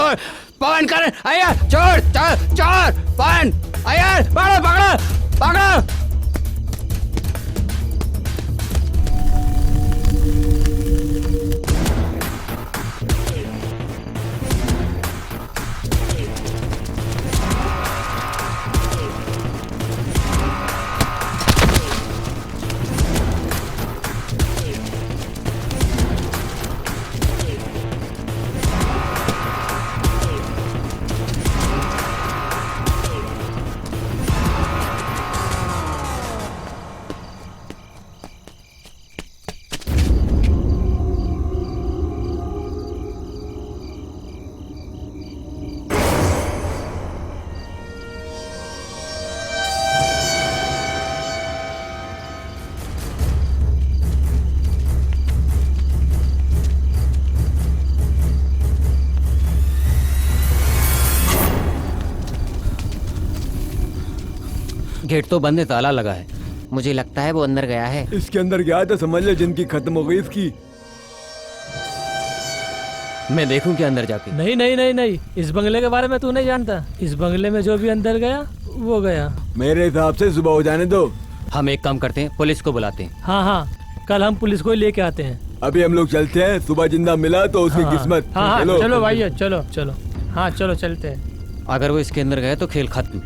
चोर पवन कर अय्यर चोर चोर चोर पवन अय्यर पकड़ो पकड़ो पकड़ो। गेट तो बंद है, ताला लगा है। मुझे लगता है वो अंदर गया है। इसके अंदर गया तो समझ ले जिंदगी खत्म हो गई इसकी। मैं देखूं क्या अंदर जाके? नहीं नहीं नहीं नहीं, इस बंगले के बारे में तू नहीं जानता। इस बंगले में जो भी अंदर गया वो गया। मेरे हिसाब से सुबह हो जाने दो। हम एक काम करते हैं, पुलिस को बुलाते हैं। हाँ हाँ, कल हम पुलिस को ही लेके आते हैं। अभी हम लोग चलते हैं, सुबह जिंदा मिला तो उसकी किस्मत। हाँ हाँ, चलो भाई चलो चलो। हाँ चलो चलते हैं। अगर वो इसके अंदर गए तो खेल खत्म।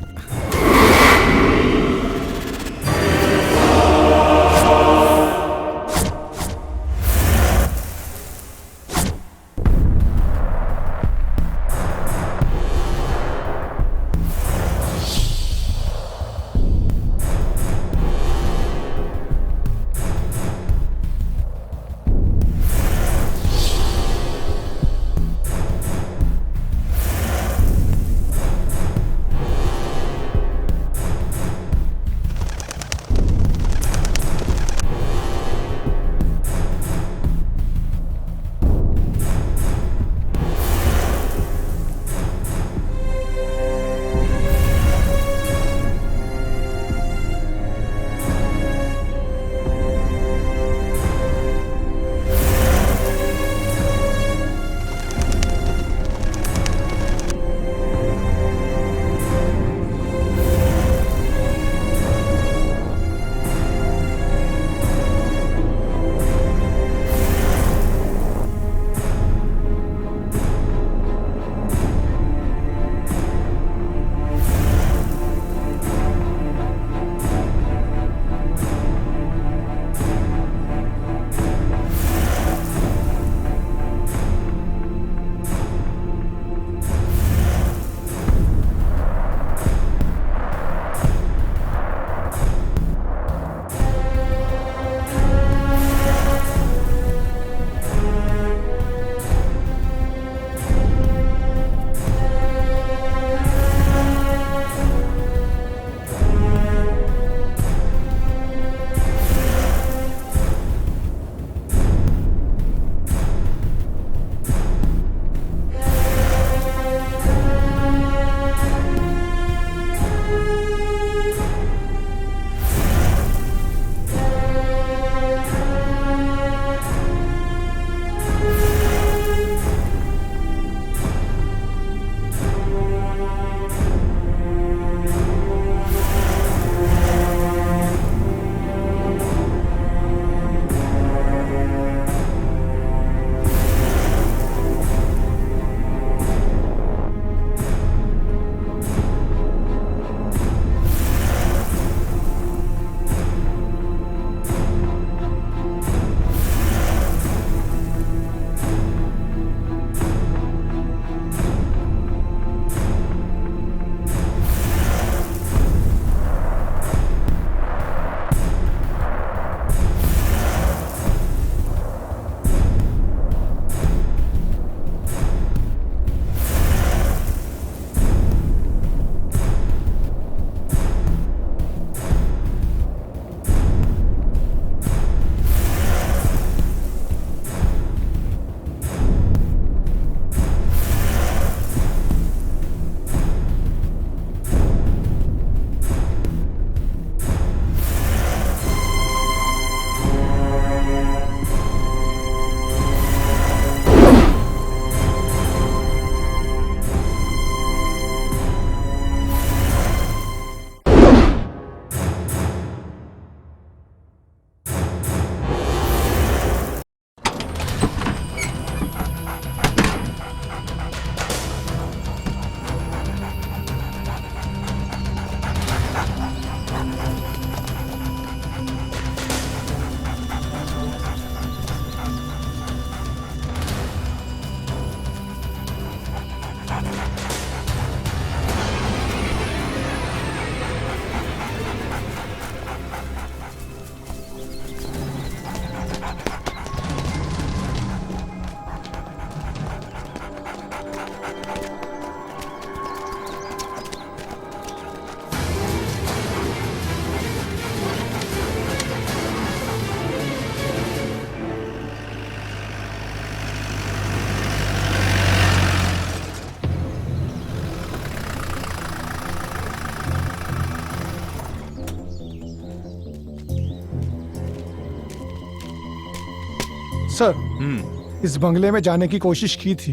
सर, इस बंगले में जाने की कोशिश की थी।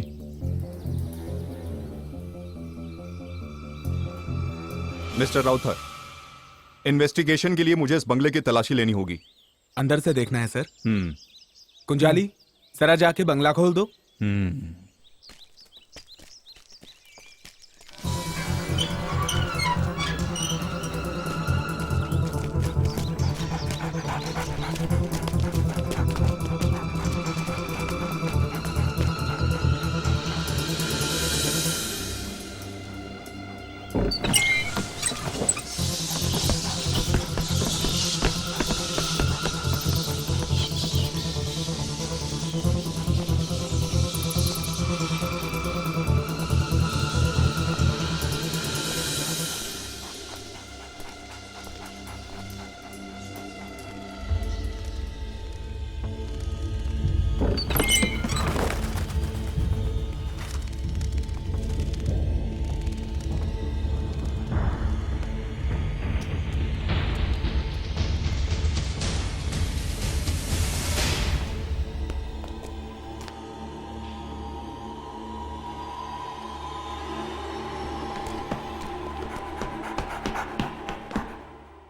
मिस्टर राउथर, इन्वेस्टिगेशन के लिए मुझे इस बंगले की तलाशी लेनी होगी। अंदर से देखना है सर। कुंजाली, जरा जाके बंगला खोल दो।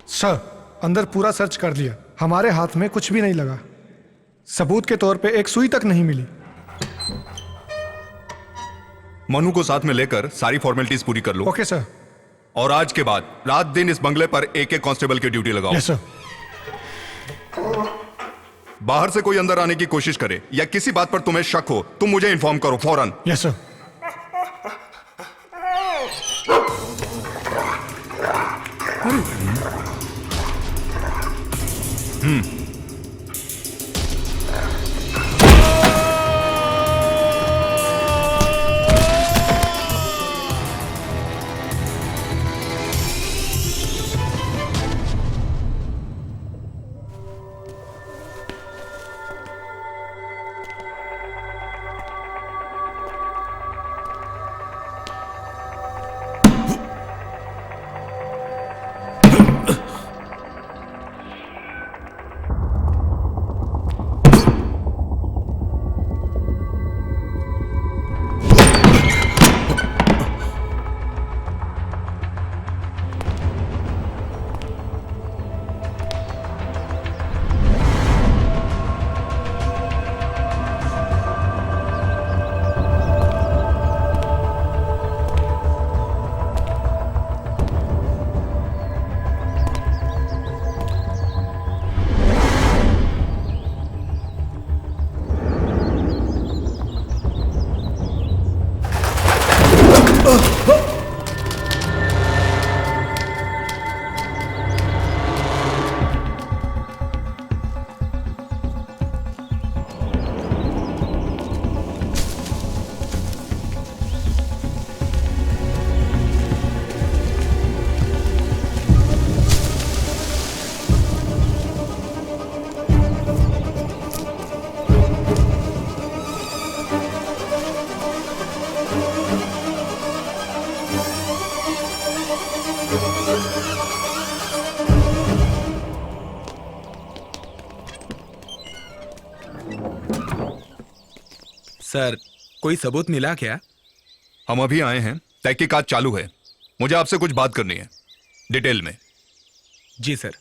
सर, अंदर पूरा सर्च कर लिया, हमारे हाथ में कुछ भी नहीं लगा। सबूत के तौर पे एक सुई तक नहीं मिली। मनु को साथ में लेकर सारी फॉर्मेलिटीज पूरी कर लो। Okay sir. और आज के बाद रात दिन इस बंगले पर एक कांस्टेबल की ड्यूटी लगाओ। Yes sir. बाहर से कोई अंदर आने की कोशिश करे या किसी बात पर तुम्हें शक हो, तुम मुझे इन्फॉर्म करो फौरन। Yes sir. सर, कोई सबूत मिला क्या? हम अभी आए हैं, तहकीकात चालू है। मुझे आपसे कुछ बात करनी है, डिटेल में। जी सर।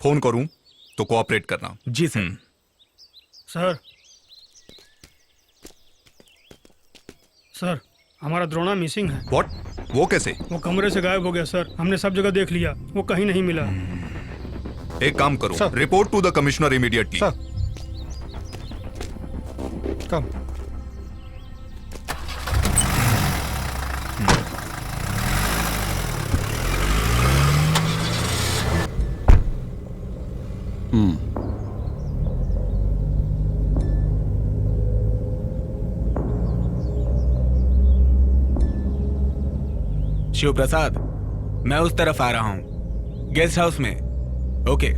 फोन करूं तो कोऑपरेट करना। जी सर। सर, सर, हमारा द्रोणा मिसिंग है। व्हाट? वो कैसे? वो कमरे से गायब हो गया सर। हमने सब जगह देख लिया, वो कहीं नहीं मिला। एक काम करो, sir. Report to the commissioner immediately. Sir, come. Shiv Prasad, मैं उस तरफ आ रहा हूं, गेस्ट हाउस में। ओके।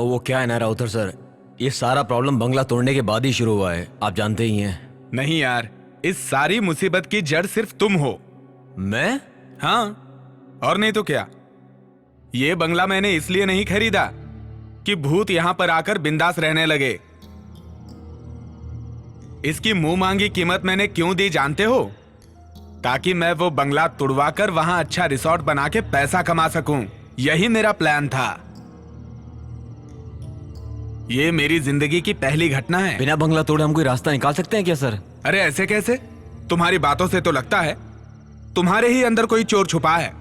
वो क्या है ना राउतर सर, ये सारा प्रॉब्लम बंगला तोड़ने के बाद ही शुरू हुआ है, आप जानते ही हैं। नहीं यार, इस सारी मुसीबत की जड़ सिर्फ तुम हो। मैं? हाँ, और नहीं तो क्या। ये बंगला मैंने इसलिए नहीं खरीदा कि भूत यहां पर आकर बिंदास रहने लगे। इसकी मुंह मांगी कीमत मैंने क्यों दी जानते हो? ताकि मैं वो बंगला तुड़वाकर वहां अच्छा रिसोर्ट बना के पैसा कमा सकूं। यही मेरा प्लान था। ये मेरी जिंदगी की पहली घटना है। बिना बंगला तोड़े हम कोई रास्ता निकाल सकते हैं क्या सर? अरे ऐसे कैसे? तुम्हारी बातों से तो लगता है तुम्हारे ही अंदर कोई चोर छुपा है।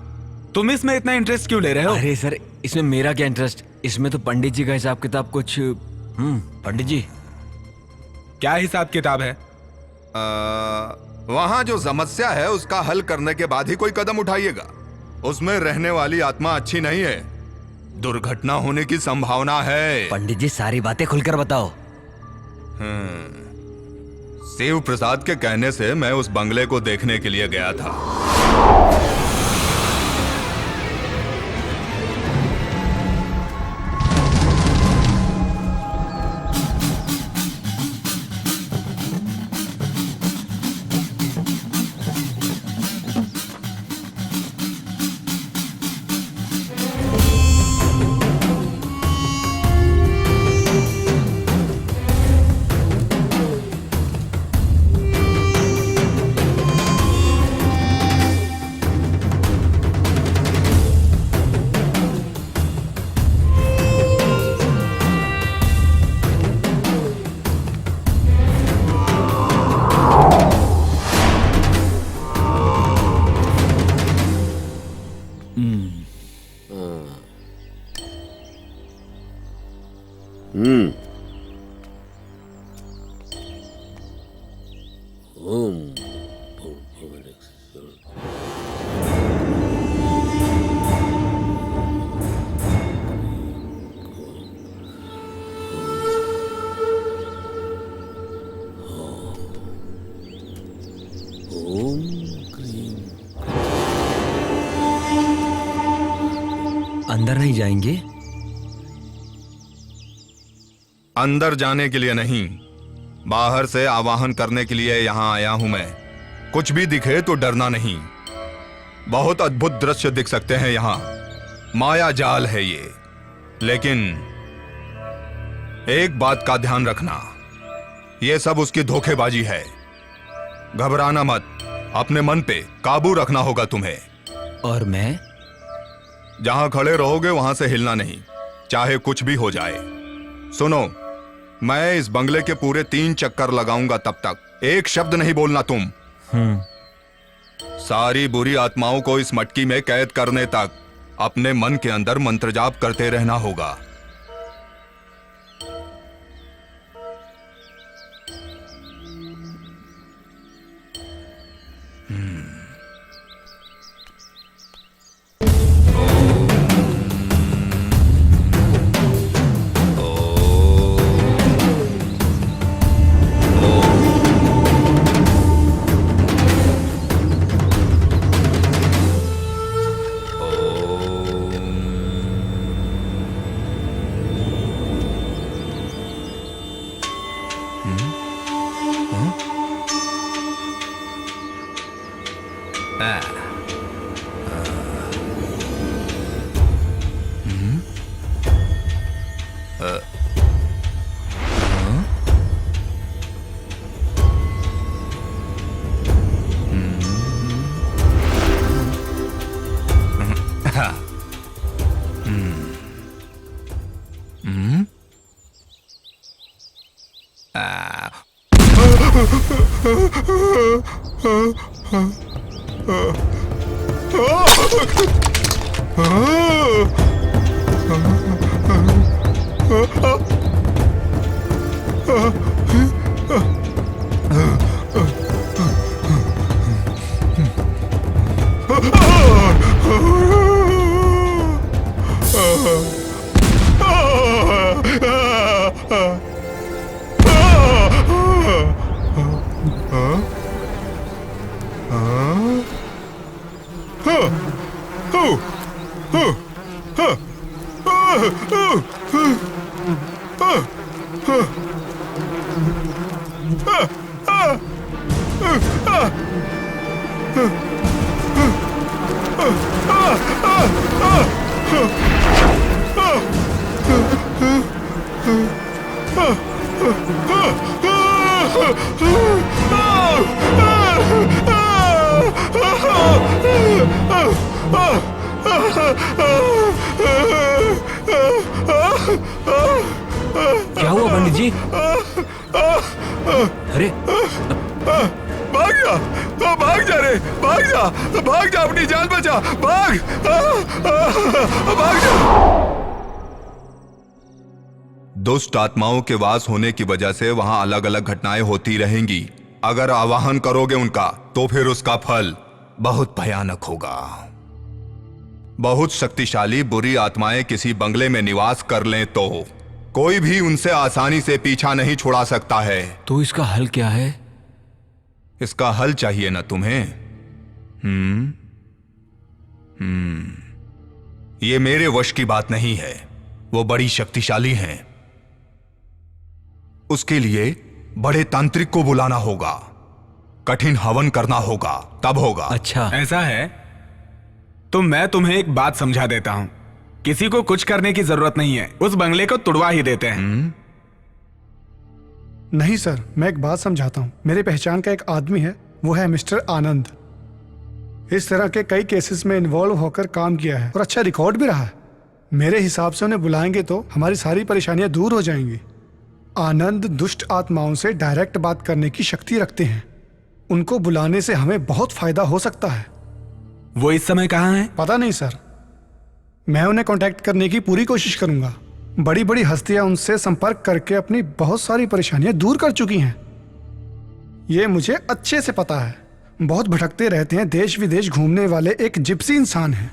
तुम इसमें इतना इंटरेस्ट क्यों ले रहे हो? अरे सर, इसमें मेरा क्या इंटरेस्ट? इसमें तो पंडित जी का हिसाब किताब कुछ। पंडित जी क्या हिसाब किताब है? वहां जो समस्या है उसका हल करने के बाद ही कोई कदम उठाइएगा। उसमें रहने वाली आत्मा अच्छी नहीं है, दुर्घटना होने की संभावना है। पंडित जी सारी बातें खुलकर बताओ। शिव प्रसाद के कहने से मैं उस बंगले को देखने के लिए गया था। अंदर नहीं जाएंगे? अंदर जाने के लिए नहीं, बाहर से आवाहन करने के लिए यहां आया हूं मैं। कुछ भी दिखे तो डरना नहीं। बहुत अद्भुत दृश्य दिख सकते हैं यहां, माया जाल है ये। लेकिन एक बात का ध्यान रखना, ये सब उसकी धोखेबाजी है। घबराना मत, अपने मन पे काबू रखना होगा तुम्हें। और मैं? जहां खड़े रहोगे वहां से हिलना नहीं, चाहे कुछ भी हो जाए। सुनो, मैं इस बंगले के पूरे 3 चक्कर लगाऊंगा, तब तक एक शब्द नहीं बोलना तुम। सारी बुरी आत्माओं को इस मटकी में कैद करने तक अपने मन के अंदर मंत्र जाप करते रहना होगा। क्या हुआ पंडित जी? अरे भाग जा, भाग जा रे, भाग जा, अपनी जान बचा, भाग जा। दुष्ट आत्माओं के वास होने की वजह से वहां अलग अलग घटनाएं होती रहेंगी। अगर आवाहन करोगे उनका तो फिर उसका फल बहुत भयानक होगा। बहुत शक्तिशाली बुरी आत्माएं किसी बंगले में निवास कर लें तो कोई भी उनसे आसानी से पीछा नहीं छुड़ा सकता है। तो इसका हल क्या है? इसका हल चाहिए ना तुम्हें? ये मेरे वश की बात नहीं है, वो बड़ी शक्तिशाली हैं। उसके लिए बड़े तांत्रिक को बुलाना होगा, कठिन हवन करना होगा, तब होगा। अच्छा ऐसा है तो मैं तुम्हें एक बात समझा देता हूं। किसी को कुछ करने की जरूरत नहीं है, उस बंगले को तुड़वा ही देते हैं। नहीं सर, मैं एक बात समझाता हूँ। मेरे पहचान का एक आदमी है, वो है मिस्टर आनंद। इस तरह के कई केसेस में इन्वॉल्व होकर काम किया है और अच्छा रिकॉर्ड भी रहा है। मेरे हिसाब से उन्हें बुलाएंगे तो हमारी सारी परेशानियां दूर हो जाएंगी। आनंद दुष्ट आत्माओं से डायरेक्ट बात करने की शक्ति रखते हैं। उनको बुलाने से हमें बहुत फायदा हो सकता है। वो इस समय कहाँ है? पता नहीं सर, मैं उन्हें कांटेक्ट करने की पूरी कोशिश करूंगा। बड़ी बड़ी हस्तियां उनसे संपर्क करके अपनी बहुत सारी परेशानियां दूर कर चुकी हैं। ये मुझे अच्छे से पता है। बहुत भटकते रहते हैं, देश विदेश घूमने वाले एक जिप्सी इंसान हैं।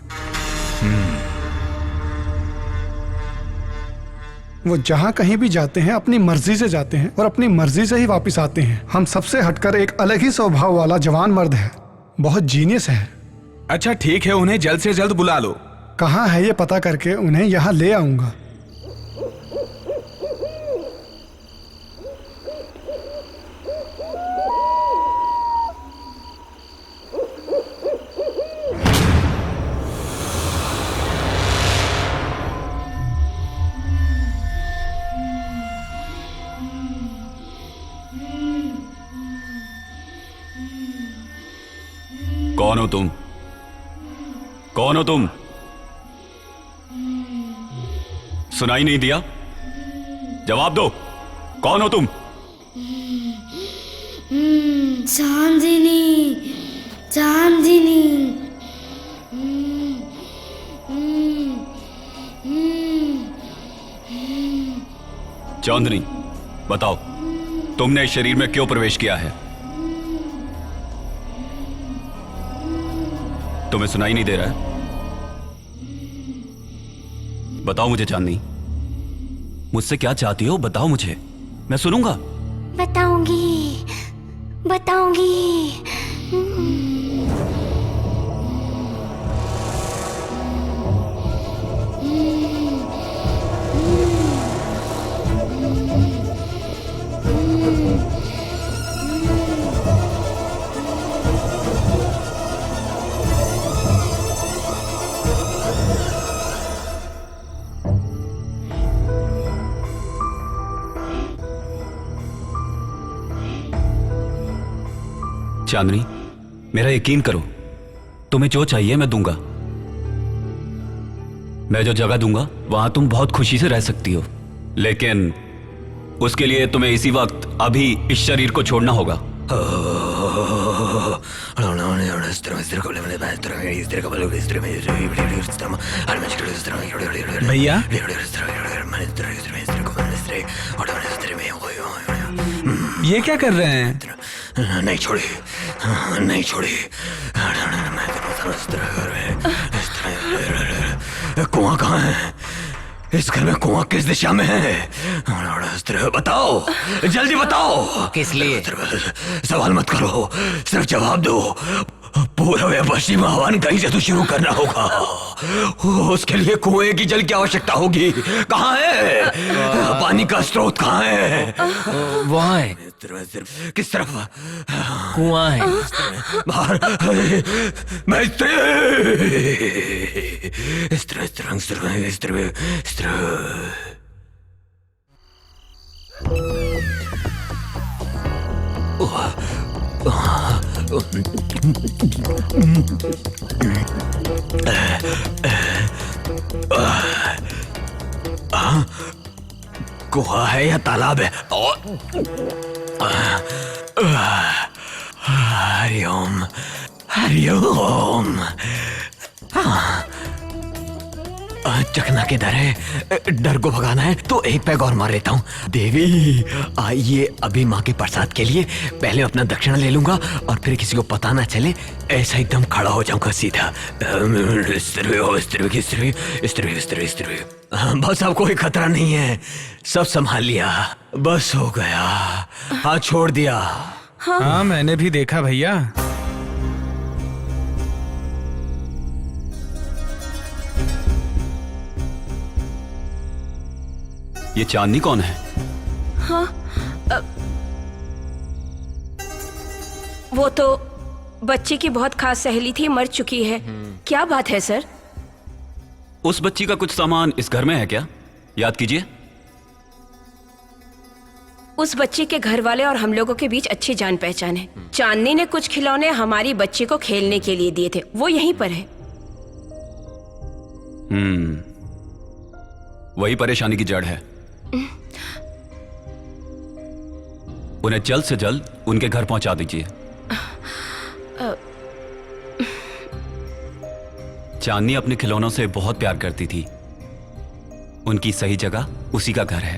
वो जहां कहीं भी जाते हैं अपनी मर्जी से जाते हैं और अपनी मर्जी से ही वापस आते हैं। हम सबसे हटकर एक अलग ही स्वभाव वाला जवान मर्द है, बहुत जीनियस है। अच्छा ठीक है, उन्हें जल्द से जल्द बुला लो। कहाँ है ये पता करके उन्हें यहाँ ले आऊंगा। कौन हो तुम? कौन हो तुम? सुनाई नहीं दिया? जवाब दो, कौन हो तुम? चांदनी, चांदनी। चांदनी, बताओ तुमने इस शरीर में क्यों प्रवेश किया है? तुम्हें सुनाई नहीं दे रहा है? बताओ मुझे चांदनी, मुझसे क्या चाहती हो? बताओ मुझे, मैं सुनूंगा। बताऊंगी, बताऊंगी। चांदनी, मेरा यकीन करो, तुम्हें जो चाहिए मैं दूंगा। मैं जो जगह दूंगा वहां तुम बहुत खुशी से रह सकती हो, लेकिन उसके लिए तुम्हें इसी वक्त अभी इस शरीर को छोड़ना होगा। भैया, ये क्या कर रहे हैं? नहीं छोड़ी, नहीं छोड़ी। कुआं कहाँ है? इस घर में कुआं किस दिशा में है? बताओ, जल्दी बताओ। किस लिए? सवाल मत करो, सिर्फ जवाब दो। पूर्व या पश्चिम आह्वान कहीं से तो शुरू करना होगा। उसके लिए कुएं की जल की आवश्यकता होगी। कहाँ है? पानी का स्रोत कहाँ है? वहाँ है। किस तरफ? कुआं है। बाहर। मैं इस तरह इस तरह इस तरह इस तरह इस तरह इस तरह। गुहा है या तालाब है? हरिओम हरिओम। चकना किधर है? डर को भगाना है तो एक पैग और मार लेता हूँ। देवी आइए, अभी माँ के प्रसाद के लिए पहले अपना दक्षिणा ले लूंगा और फिर किसी को पता ना चले, ऐसा एकदम खड़ा हो जाऊंगा सीधा। बस अब कोई खतरा नहीं है, सब संभाल लिया, बस हो गया। हाँ छोड़ दिया। हाँ मैंने भी देखा भैया। ये चांदनी कौन है? हाँ वो तो बच्ची की बहुत खास सहेली थी, मर चुकी है। क्या बात है सर? उस बच्ची का कुछ सामान इस घर में है क्या? याद कीजिए। उस बच्ची के घर वाले और हम लोगों के बीच अच्छी जान पहचान है। चांदनी ने कुछ खिलौने हमारी बच्ची को खेलने के लिए दिए थे, वो यहीं पर है। वही परेशानी की जड़ है। उन्हें जल्द से जल्द उनके घर पहुंचा दीजिए। चांदनी अपने खिलौनों से बहुत प्यार करती थी, उनकी सही जगह उसी का घर है।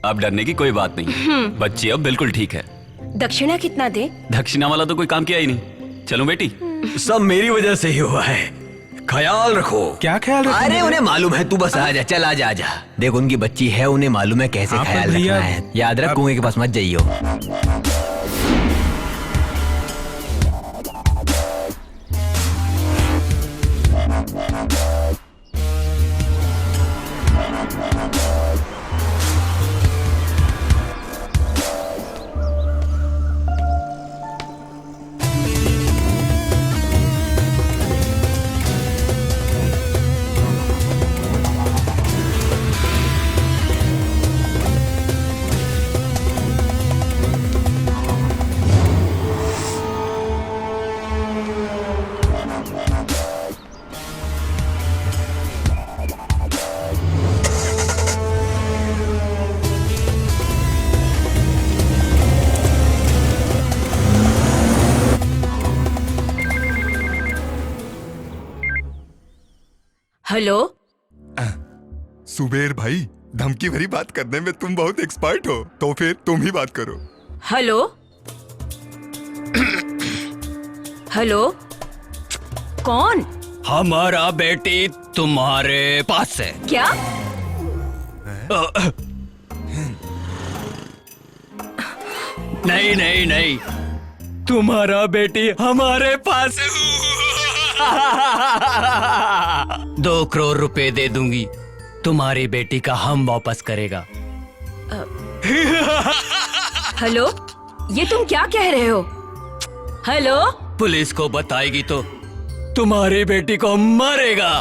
अब डरने की कोई बात नहीं, बच्ची अब बिल्कुल ठीक है। दक्षिणा कितना दे? दक्षिणा वाला तो कोई काम किया ही नहीं। चलो बेटी। सब मेरी वजह से ही हुआ है, ख्याल रखो। क्या ख्याल रखो? अरे उन्हें मालूम है, तू बस आ जा, चल आ जा, आ जा। देख उनकी बच्ची है, उन्हें मालूम है कैसे ख्याल रखना है। याद रख, कुएं के पास मत जाइयो। हेलो सुबेर भाई, धमकी भरी बात करने में तुम बहुत एक्सपर्ट हो, तो फिर तुम ही बात करो। हेलो हेलो कौन? हमारा बेटी तुम्हारे पास है। क्या? नहीं नहीं नहीं, तुम्हारा बेटी हमारे पास है। 2 करोड़ रुपए दे दूंगी, तुम्हारी बेटी का हम वापस करेगा। हेलो, ये तुम क्या कह रहे हो? हेलो, पुलिस को बताएगी तो तुम्हारी बेटी को मारेगा।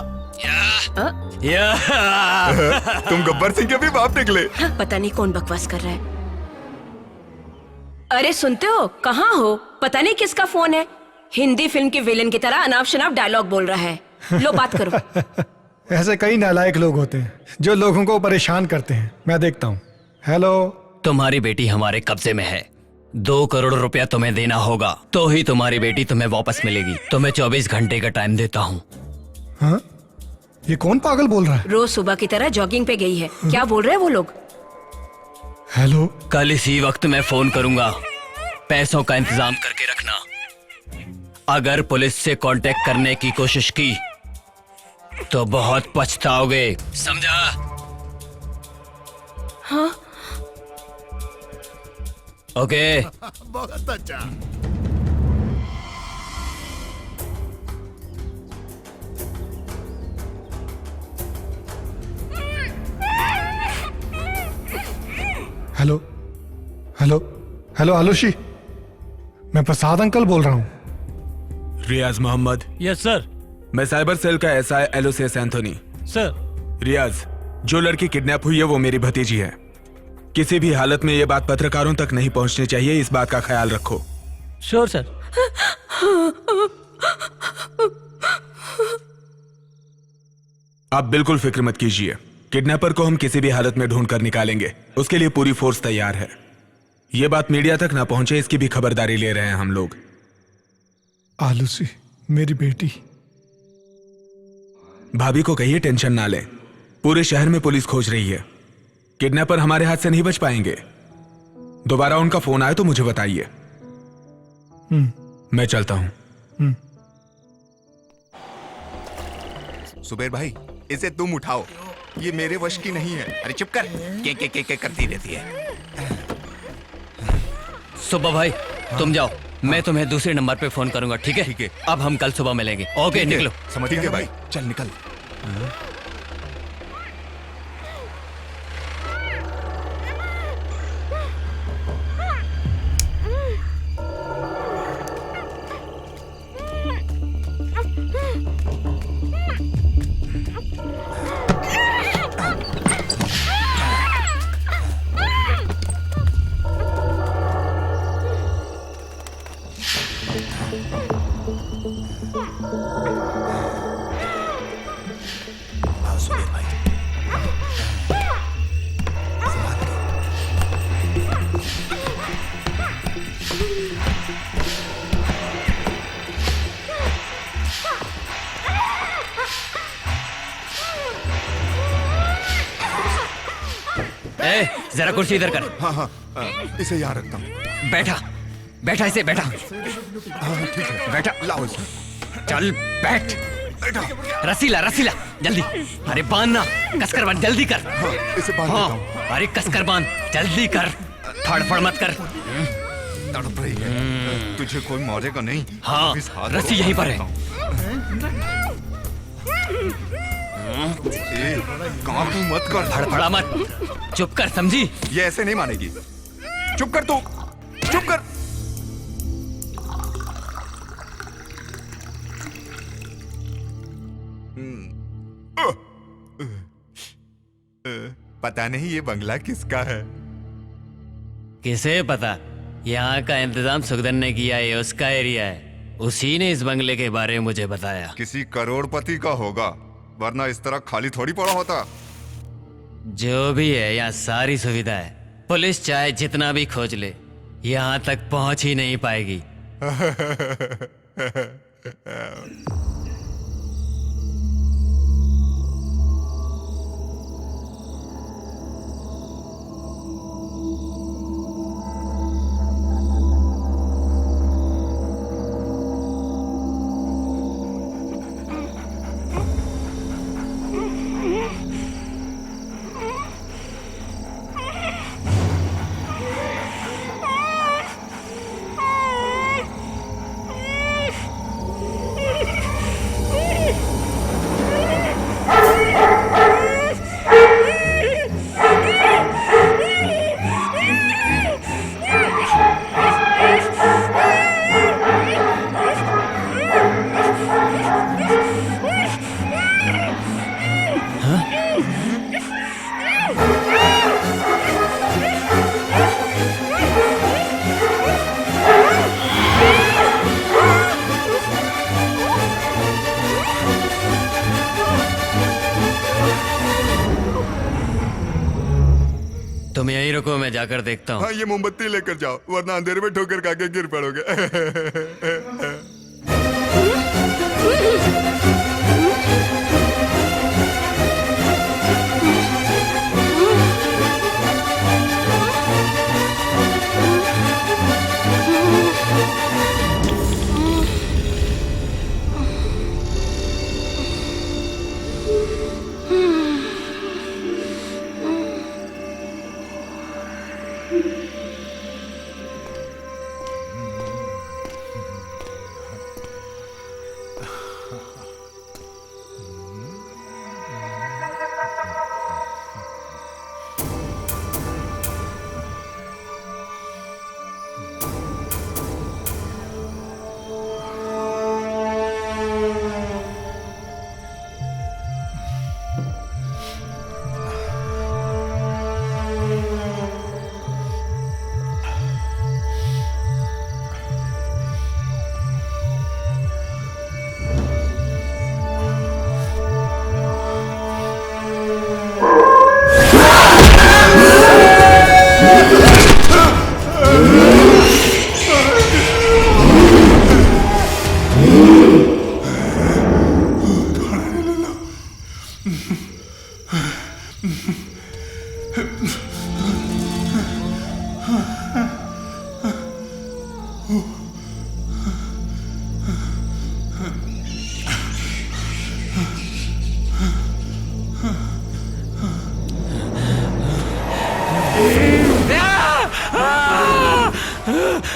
तुम गब्बर सिंह के भी बाप निकले। पता नहीं कौन बकवास कर रहा है। अरे सुनते हो, कहाँ हो? पता नहीं किसका फोन है। हिंदी फिल्म के विलेन की तरह अनाप शनाप डायलॉग बोल रहा है। लो बात करो। ऐसे कई नालायक लोग होते हैं जो लोगों को परेशान करते हैं, मैं देखता हूँ। हेलो, तुम्हारी बेटी हमारे कब्जे में है, 2 करोड़ रुपया तुम्हें देना होगा, तो ही तुम्हारी बेटी तुम्हें वापस मिलेगी। तुम्हें 24 घंटे का टाइम देता हूँ। हाँ? ये कौन पागल बोल रहा है? रोज सुबह की तरह जॉगिंग पे गई है। क्या बोल रहे हैं वो लोग? हेलो, कल इसी वक्त मैं फोन करूंगा, पैसों का इंतजाम करके रखना। अगर पुलिस से कांटेक्ट करने की कोशिश की तो बहुत पछताओगे, समझा? हाँ? ओके। बहुत अच्छा। हेलो हेलो हेलो आलूशी, मैं प्रसाद अंकल बोल रहा हूँ। रियाज मोहम्मद। Yes sir. मैं साइबर सेल का SI Aloysius Anthony. Sir. Riyaz, जो लड़की किडनैप हुई है वो मेरी भतीजी है। किसी भी हालत में ये बात पत्रकारों तक नहीं पहुंचनी चाहिए, इस बात का ख्याल रखो। Sure sir. आप बिल्कुल फिक्र मत कीजिए, किडनैपर को हम किसी भी हालत में ढूंढ कर निकालेंगे। उसके लिए पूरी फोर्स तैयार है। ये बात मीडिया तक ना पहुंचे इसकी भी खबरदारी ले रहे हैं हम लोग। आलूसी मेरी बेटी। भाभी को कहिए टेंशन ना लें, पूरे शहर में पुलिस खोज रही है। किडनैपर हमारे हाथ से नहीं बच पाएंगे। दोबारा उनका फोन आए तो मुझे बताइए। मैं चलता हूं। सुबेर भाई, इसे तुम उठाओ, ये मेरे वश की नहीं है। अरे चुप कर, के करती रहती है। सुबह भाई तुम जाओ, मैं तुम्हें दूसरे नंबर पे फोन करूंगा, ठीक है? ठीक है। अब हम कल सुबह मिलेंगे। ओके, निकलो। समझ गए भाई, चल निकल। जरा कुर्सी इधर कर। हाँ, इसे यहाँ रखता हूँ। बैठा बैठा, इसे बैठा। हाँ ठीक है, बैठा। लाओ इसे। चल बैठ। रसीला रसीला, जल्दी। अरे बांधना, कसकर बांध, जल्दी कर। हाँ, इसे बांध देता हूँ। अरे कसकर बांध, जल्दी कर, फड़फड़ मत कर। तड़प रही है, तुझे कोई मारेगा नहीं। हाँ, रस्सी यहीं पर है। काबू मत कर, फड़फड़ा मत, चुप कर, समझी? ये ऐसे नहीं मानेगी। चुप कर तू, चुप कर। पता नहीं ये बंगला किसका है। किसे पता? यहाँ का इंतजाम सुखदन ने किया है, उसका एरिया है। उसी ने इस बंगले के बारे में मुझे बताया। किसी करोड़पति का होगा, वरना इस तरह खाली थोड़ी पड़ा होता। जो भी है, यहाँ सारी सुविधा है। पुलिस चाहे जितना भी खोज ले, यहाँ तक पहुंच ही नहीं पाएगी। तुम यहीं रुको, मैं जाकर देखता हूँ। हाँ, ये मोमबत्ती लेकर जाओ, वरना अंधेरे में ठोकर खा के गिर पड़ोगे।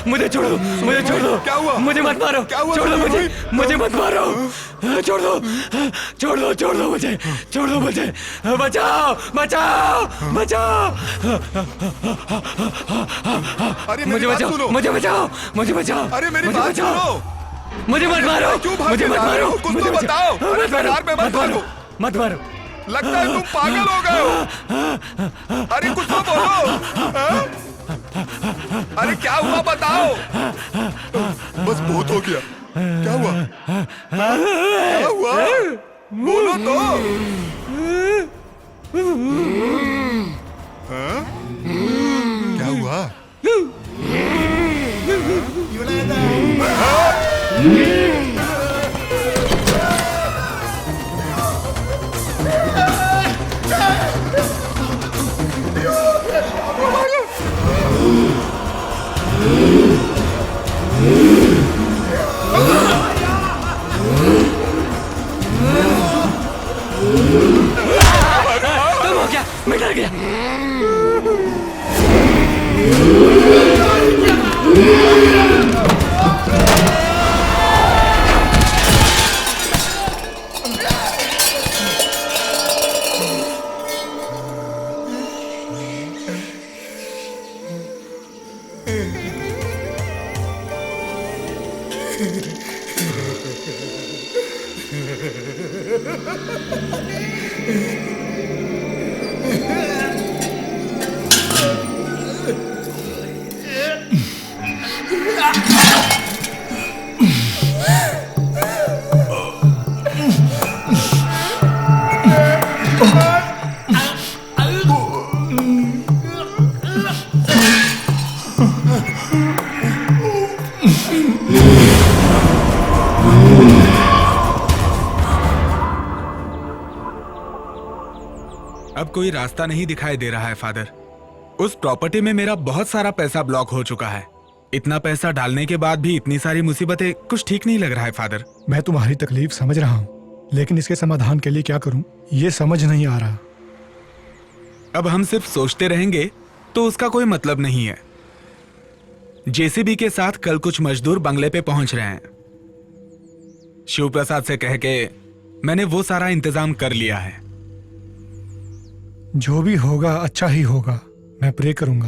मुझे छोड़ दो, मुझे छोड़ दो। क्या हुआ? मुझे मत मारो। क्या हुआ? छोड़ दो मुझे, मुझे मत मारो। छोड़ दो, छोड़ दो, छोड़ दो मुझे, छोड़ दो मुझे। बचाओ, बचाओ, बचाओ। अरे मुझे बचाओ, मुझे बचाओ, मुझे बचाओ। अरे मेरी बात सुनो। मुझे मत मारो, मुझे मत मारो। कुछ तो बताओ। अरे सरकार पे मत मारो, मत मारो। लगता है तुम पागल हो गए हो। अरे कुछ तो बोलो। हाँ? अरे क्या हुआ बताओ। बस बहुत हो गया। क्या हुआ? क्या हुआ? बोलो तो। हाँ? क्या हुआ? तुम हो क्या? मैं डर गया। अब कोई रास्ता नहीं दिखाई दे रहा है फादर। उस प्रॉपर्टी में मेरा बहुत सारा पैसा ब्लॉक हो चुका है। इतना पैसा डालने के बाद भी इतनी सारी मुसीबतें, कुछ ठीक नहीं लग रहा है फादर। मैं तुम्हारी तकलीफ समझ रहा हूँ, लेकिन इसके समाधान के लिए क्या करूँ ये समझ नहीं आ रहा। अब हम सिर्फ सोचते रहेंगे तो उसका कोई मतलब नहीं है। जेसीबी के साथ कल कुछ मजदूर बंगले पे पहुंच रहे हैं। शिव प्रसाद से कह के मैंने वो सारा इंतजाम कर लिया है। जो भी होगा अच्छा ही होगा। मैं प्रे करूंगा।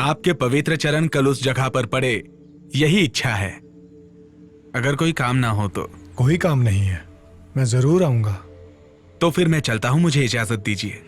आपके पवित्र चरण कल उस जगह पर पड़े, यही इच्छा है। अगर कोई काम ना हो तो। कोई काम नहीं है, मैं जरूर आऊंगा। तो फिर मैं चलता हूं, मुझे इजाजत दीजिए।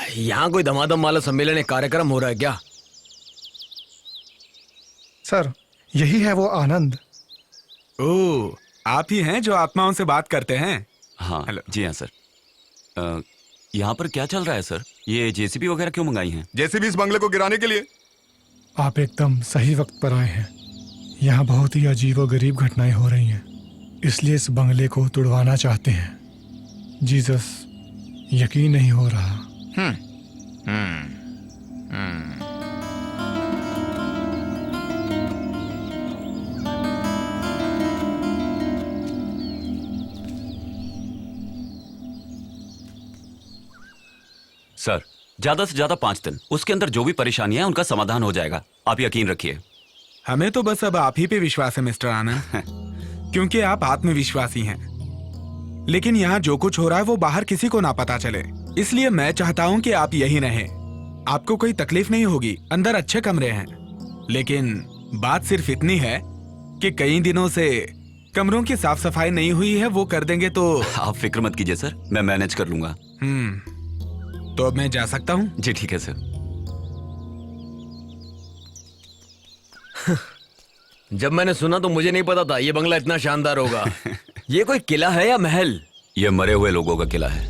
यहाँ कोई धमाधम वाला सम्मेलन कार्यक्रम हो रहा है क्या? सर, यही है वो आनंद। ओह, आप ही हैं जो आत्माओं से बात करते हैं? हाँ जी हाँ सर। यहाँ पर क्या चल रहा है सर? ये जेसीबी वगैरह क्यों मंगाई हैं? जेसीबी इस बंगले को गिराने के लिए। आप एकदम सही वक्त पर आए हैं। यहाँ बहुत ही अजीब और गरीब घटनाएं हो रही हैं, इसलिए इस बंगले को तुड़वाना चाहते हैं। जीसस, यकीन नहीं हो रहा। सर, ज्यादा से ज्यादा 5 दिन, उसके अंदर जो भी परेशानियां हैं उनका समाधान हो जाएगा, आप यकीन रखिए। हमें तो बस अब आप ही पे विश्वास है मिस्टर आनंद, क्योंकि आप आत्मविश्वासी हैं। लेकिन यहाँ जो कुछ हो रहा है वो बाहर किसी को ना पता चले, इसलिए मैं चाहता हूँ कि आप यही रहें। आपको कोई तकलीफ नहीं होगी, अंदर अच्छे कमरे हैं। लेकिन बात सिर्फ इतनी है कि कई दिनों से कमरों की साफ सफाई नहीं हुई है, वो कर देंगे तो। आप फिक्र मत कीजिए सर, मैं मैनेज कर लूंगा। तो अब मैं जा सकता हूँ? जी ठीक है सर। जब मैंने सुना तो मुझे नहीं पता था ये बंगला इतना शानदार होगा। ये कोई किला है या महल? ये मरे हुए लोगों का किला है,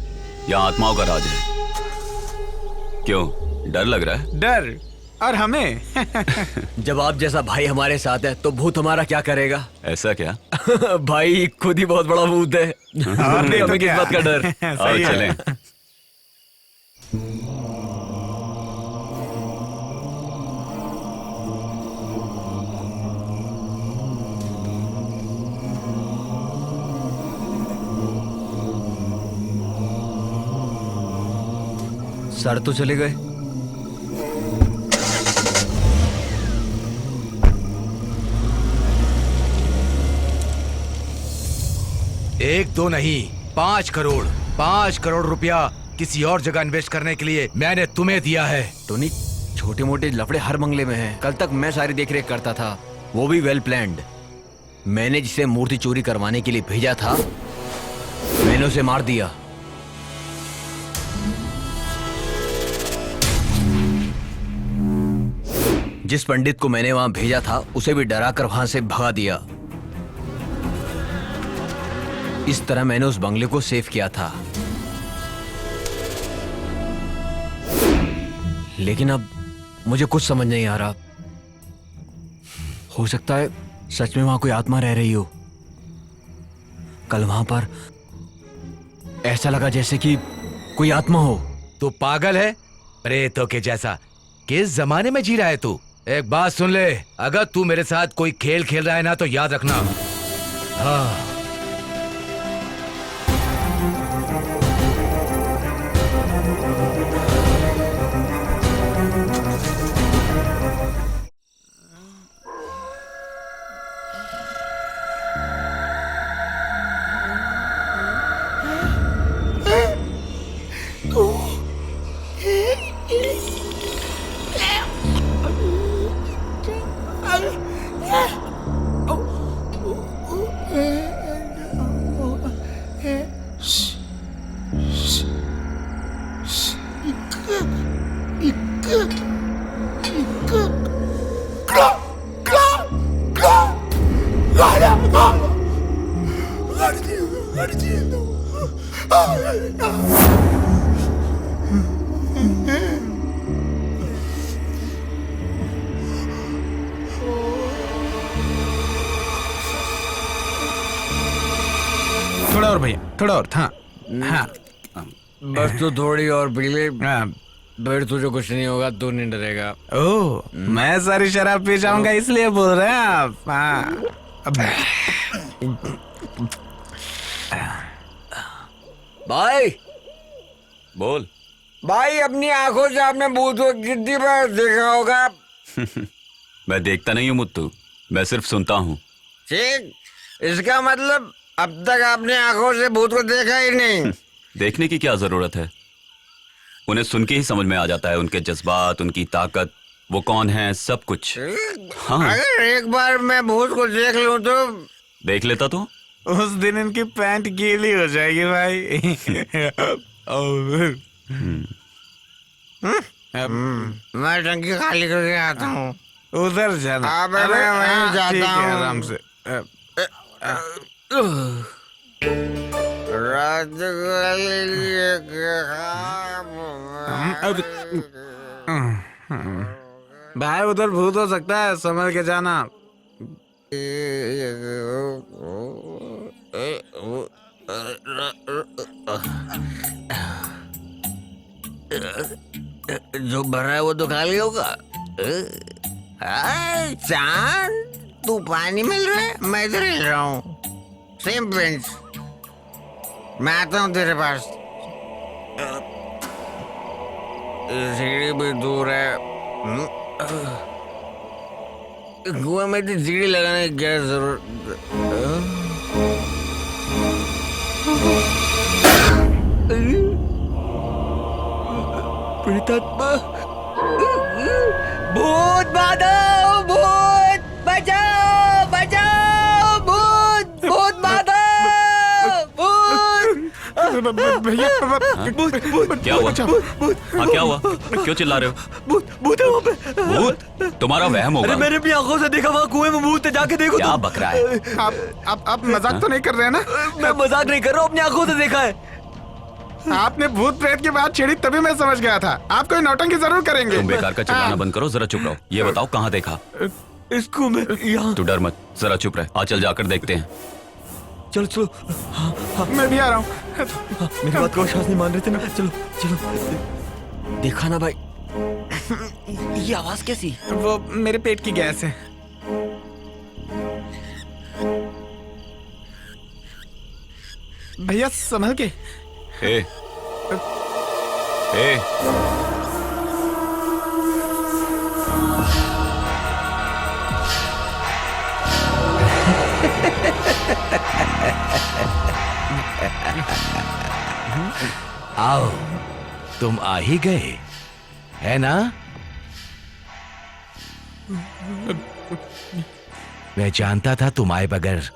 यहाँ आत्माओं का राज है। क्यों, डर लग रहा है? डर? और हमें? जब आप जैसा भाई हमारे साथ है तो भूत हमारा क्या करेगा? ऐसा क्या? भाई खुद ही बहुत बड़ा भूत है। हमें किस बात का डर? और चलें। सर तो चले गए। एक दो नहीं, 5 करोड़, 5 करोड़ रुपया किसी और जगह इन्वेस्ट करने के लिए मैंने तुम्हें दिया है। टोनी, छोटे मोटे लफड़े हर बंगले में हैं। कल तक मैं सारी देखरेख करता था, वो भी वेल प्लान्ड। मैंने जिसे मूर्ति चोरी करवाने के लिए भेजा था, मैंने उसे मार दिया। जिस पंडित को मैंने वहां भेजा था, उसे भी डरा कर वहां से भगा दिया। इस तरह मैंने उस बंगले को सेव किया था। लेकिन अब मुझे कुछ समझ नहीं आ रहा। हो सकता है सच में वहां कोई आत्मा रह रही हो। कल वहां पर ऐसा लगा जैसे कि कोई आत्मा हो। तू पागल है? प्रेतों के जैसा। किस जमाने में जी रहा है तू? एक बात सुन ले, अगर तू मेरे साथ कोई खेल खेल रहा है ना, तो याद रखना। हाँ। थोड़ा और भैया, थोड़ा और। हाँ हाँ, बस तू थोड़ी और पी ले, फिर तुझे कुछ नहीं होगा, तू नहीं डरेगा। ओह, मैं सारी शराब पी जाऊंगा इसलिए बोल रहे हैं आप? हाँ। भाई बोल। भाई, अपनी आंखों से आपने भूत को कितनी बार देखा होगा? मैं देखता नहीं हूँ मुत्तू, मैं सिर्फ सुनता हूँ। ठीक, इसका मतलब अब तक आपने आंखों से भूत को देखा ही नहीं। देखने की क्या जरूरत है, उन्हें सुन के ही समझ में आ जाता है, उनके जज्बात, उनकी ताकत, वो कौन है, सब कुछ। हाँ। अगर एक बार मैं भूत को देख लूं तो? देख लेता तो? उस दिन इनकी पैंट गीली हो जाएगी भाई। मैं टंकी खाली करके आता हूँ। उधर जाना। अबे मैं वहीं जाता ठीक है, हूँ। आराम से। रात भाई उधर भूत हो सकता है, संभल के जाना। जो भरा है वो तो खाली होगा। चांद, तू पानी मिल रहा है, मैं इधर हिल रहा हूँ। Same bench. मैं आता हूँ तेरे पास। सीढ़ी भी दूर है। कुएं में तो सीढ़ी लगाने की क्या जरूरत? प्रेतात्मा, भूत बाधो, भूत बचाओ, बचाओ, भूत, भूत बाधो, भूत। भैया क्या हुआ? हाँ क्या हुआ? क्यों चिल्ला रहे हो? भूत है वहाँ पे। भूत? तुम्हारा वहम होगा। अरे मैंने अपनी आंखों से देखा, वहाँ कुएं में भूत है, जाके देखो। क्या बक रहा है? आप मजाक तो नहीं कर रहे हैं ना? मैं मजाक नहीं कर रहा हूँ, अपनी आंखों से देखा है। आपने भूत प्रेत की बात छेड़ी तभी मैं समझ गया था। आप कोई नौटंकी जरूर करेंगे। तुम बेकार का चिल्लाना बंद करो, जरा चुप रहो। ये बताओ कहाँ देखा? इसको मैं यहाँ। तू डर मत, जरा चुप रह। आ चल जाकर देखते हैं। चलो चलो। हाँ, मैं भी आ रहा हूँ। मेरी बात को विश्वास नहीं मान रहे थे ना। चलो चलो। देखा ना भाई, ये आवाज कैसी? वो मेरे पेट की गैस है। भैया संभल के। ए, ए, आओ, तुम आ ही गए, है ना? मैं जानता था तुम आए बगैर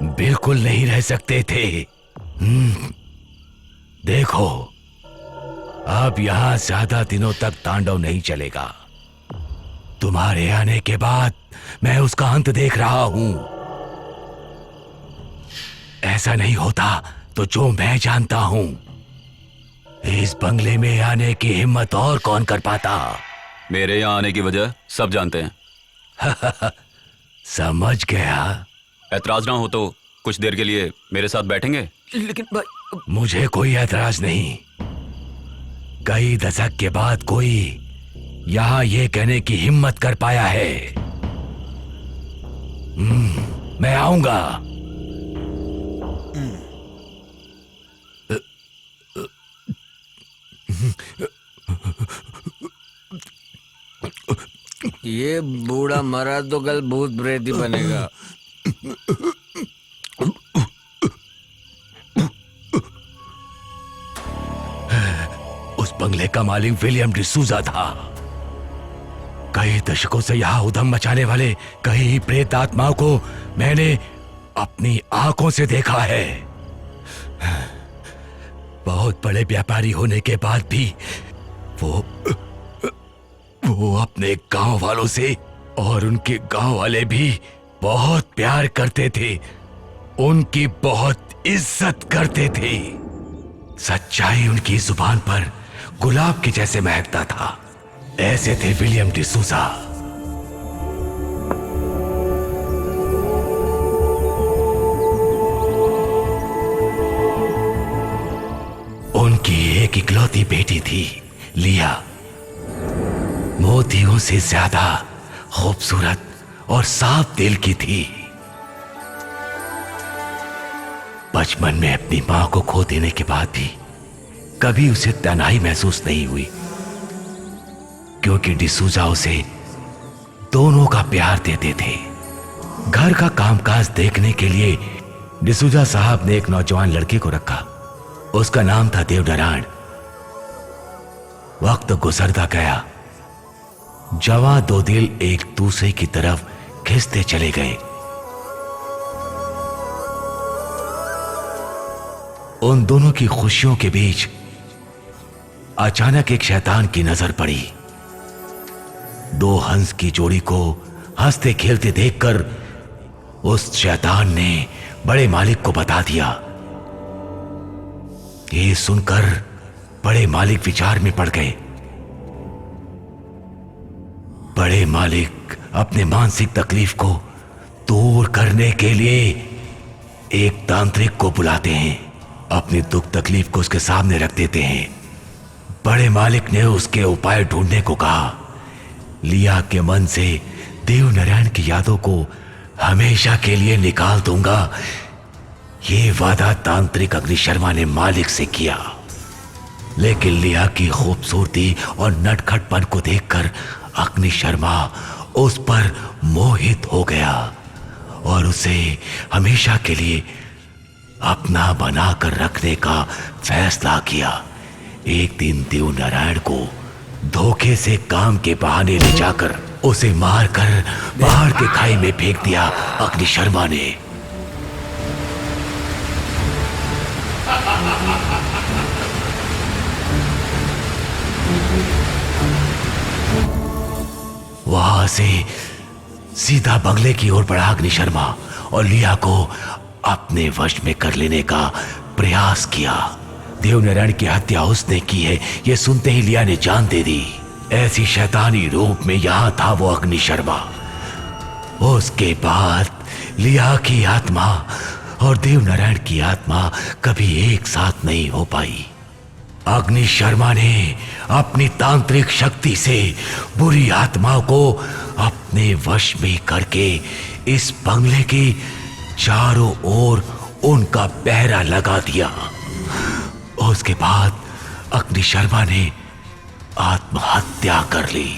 बिल्कुल नहीं रह सकते थे। देखो, अब यहां ज्यादा दिनों तक तांडव नहीं चलेगा। तुम्हारे आने के बाद मैं उसका अंत देख रहा हूं। ऐसा नहीं होता तो जो मैं जानता हूं, इस बंगले में आने की हिम्मत और कौन कर पाता? मेरे यहाँ आने की वजह सब जानते हैं। समझ गया। ऐतराज ना हो तो कुछ देर के लिए मेरे साथ बैठेंगे? लेकिन भाई, मुझे कोई ऐतराज नहीं। कई दशक के बाद कोई यहां ये कहने की हिम्मत कर पाया है। मैं आऊंगा। ये बूढ़ा मरा तो कल भूत प्रेत ही बनेगा। उस बंगले का मालिक विलियम डिसूजा था। कई दशकों से यहां उधम मचाने वाले कई प्रेत आत्माओं को मैंने अपनी आंखों से देखा है। बहुत बड़े व्यापारी होने के बाद भी वो अपने गांव वालों से और उनके गांव वाले भी बहुत प्यार करते थे, उनकी बहुत इज्जत करते थे। सच्चाई उनकी जुबान पर गुलाब के जैसे महकता था। ऐसे थे विलियम डिसूजा। उनकी एक इकलौती बेटी थी, लिया। मोतियों से ज्यादा खूबसूरत और साफ दिल की थी। बचपन में अपनी मां को खो देने के बाद भी कभी उसे तन्हाई महसूस नहीं हुई, क्योंकि डिसूजा उसे दोनों का प्यार देते थे। घर का कामकाज देखने के लिए डिसूजा साहब ने एक नौजवान लड़के को रखा। उसका नाम था देवनारायण। वक्त गुजरता गया, जवां दो दिल एक दूसरे की तरफ खिंचते चले गए। उन दोनों की खुशियों के बीच अचानक एक शैतान की नजर पड़ी। दो हंस की जोड़ी को हंसते खेलते देखकर उस शैतान ने बड़े मालिक को बता दिया। ये सुनकर बड़े मालिक विचार में पड़ गए। बड़े मालिक अपने मानसिक तकलीफ को दूर करने के लिए एक तांत्रिक को बुलाते हैं, अपनी दुख तकलीफ को उसके सामने रख देते हैं। बड़े मालिक ने उसके उपाय ढूंढने को कहा। लिया के मन से देव नारायण की यादों को हमेशा के लिए निकाल दूंगा, ये वादा तांत्रिक अग्नि शर्मा ने मालिक से किया। लेकिन लिया की खूबसूरती और नटखटपन को देखकर अग्नि शर्मा उस पर मोहित हो गया और उसे हमेशा के लिए अपना बनाकर रखने का फैसला किया। एक दिन देव नारायण को धोखे से काम के बहाने ले जाकर उसे मारकर बाहर के खाई में फेंक दिया अग्नि शर्मा ने। वहां से सीधा बंगले की ओर बढ़ा अग्नि शर्मा और लिया को अपने वश में कर लेने का प्रयास किया। देवनारायण की हत्या उसने की है, यह सुनते ही लिया ने जान दे दी। ऐसी शैतानी रूप में यहां था वो अग्नि शर्मा। उसके बाद लिया की आत्मा और देवनारायण की आत्मा कभी एक साथ नहीं हो पाई। अग्नि शर्मा ने अपनी तांत्रिक शक्ति से बुरी आत्माओं को अपने वश में करके इस बंगले के चारों ओर उनका पहरा लगा दिया। उसके बाद अग्नि शर्मा ने आत्महत्या कर ली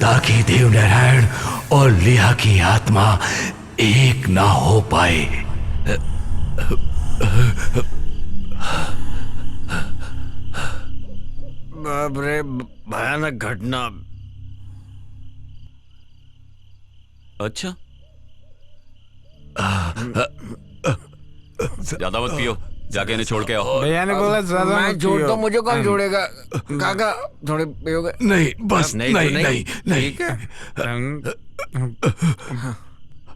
ताकि देवनारायण और लिया की आत्मा एक ना हो पाए। बाप रे, भयानक घटना। अच्छा, ज्यादा मत पियो, जाके इन्हें छोड़ के आओ। भैया ने बोला ज्यादा मैं छोड़ता हूँ, मुझे कौन छोड़ेगा? काका थोड़े पियोगे? नहीं बस नहीं नहीं।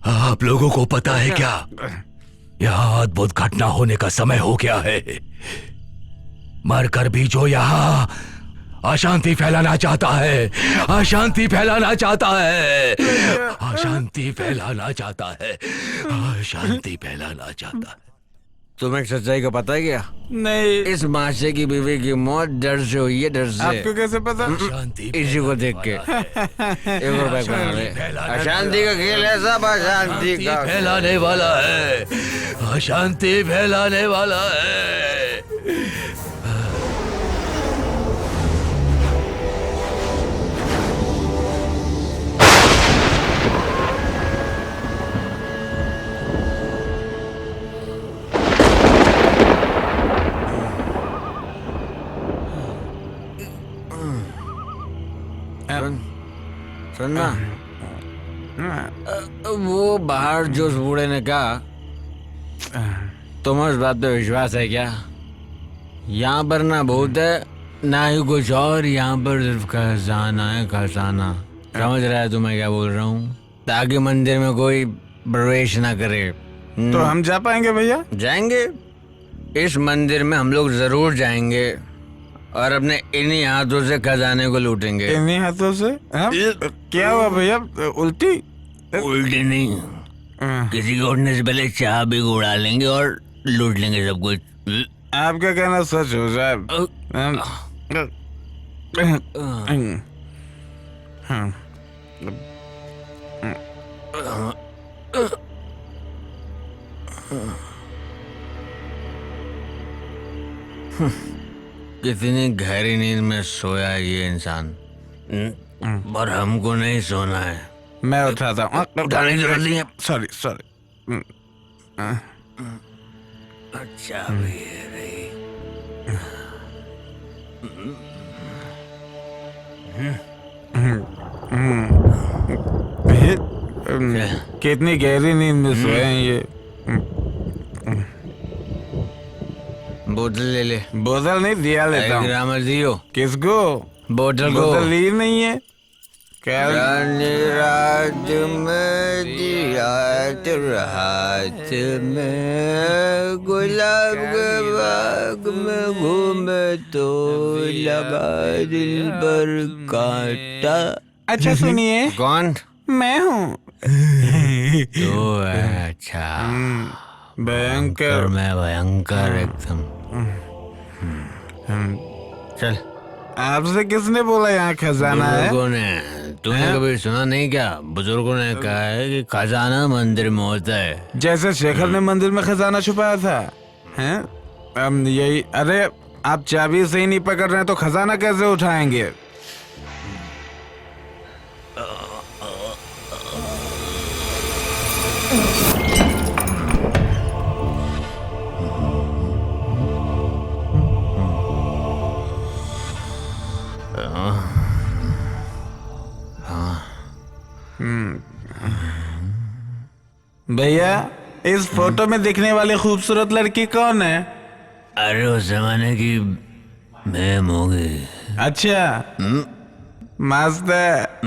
आप लोगों को पता है क्या, यहाँ अद्भुत घटना होने का समय हो गया है। मरकर भी जो यहाँ अशांति फैलाना चाहता है, अशांति फैलाना चाहता है, अशांति फैलाना चाहता है, अशांति फैलाना चाहता है। तुम्हें सच्चाई का पता है क्या? नहीं। इस माशे की बीवी की मौत डर से हुई है, डर से। आपको कैसे पता? इसी को देख के। अशांति का खेल है, सब अशांति का फैलाने वाला है, अशांति फैलाने वाला है। सुनना, वो बाहर जो उस बूढ़े ने कहा, तुम्हें उस बात पे विश्वास है क्या? यहाँ पर ना भूत है ना ही कुछ और, यहाँ पर सिर्फ खजाना है, खजाना। समझ रहा है तुम्हें क्या बोल रहा हूँ? ताकि मंदिर में कोई प्रवेश ना करे। तो हम जा पाएंगे भैया? जाएंगे, इस मंदिर में हम लोग जरूर जाएंगे और अपने इन्हीं हाथों से खजाने को लूटेंगे। इन्हीं हाथों से? क्या हुआ भैया, उल्टी? उल्टी नहीं, किसी को उठने से पहले चाह भी उड़ा लेंगे और लूट लेंगे सब कुछ। आपका कहना सच हो साहब। कितनी गहरी नींद में सोया है ये इंसान, पर हमको नहीं सोना है। मैं उठाता हूँ। उठाने की जरूरत नहीं है। Sorry sorry. अच्छा भी है रही। कितनी गहरी नींद में सोए हैं ये। बोतल ले ले। बोतल नहीं दिया लेता हूँ। ग्रामर दियो। किसको? बोतल को। बोतल ली नहीं है क्या? रात में रात रात में गुलाब के बाग में घूमे तो लगा दिल पर कांटा। अच्छा सुनिए। कौन? मैं हूँ। तो अच्छा भयंकर। मैं भयंकर एकदम। चल। आपसे किसने बोला यहाँ खजाना है? बुजुर्गों ने। तूने कभी सुना नहीं क्या? बुजुर्गों ने कहा है कि खजाना मंदिर में होता है। जैसे शेखर ने मंदिर में खजाना छुपाया था, हैं? यही। अरे आप चाबी से ही नहीं पकड़ रहे तो खजाना कैसे उठाएंगे? भैया इस फोटो में दिखने वाली खूबसूरत लड़की कौन है? अरे उस जमाने की मैम होगी। अच्छा मस्त है।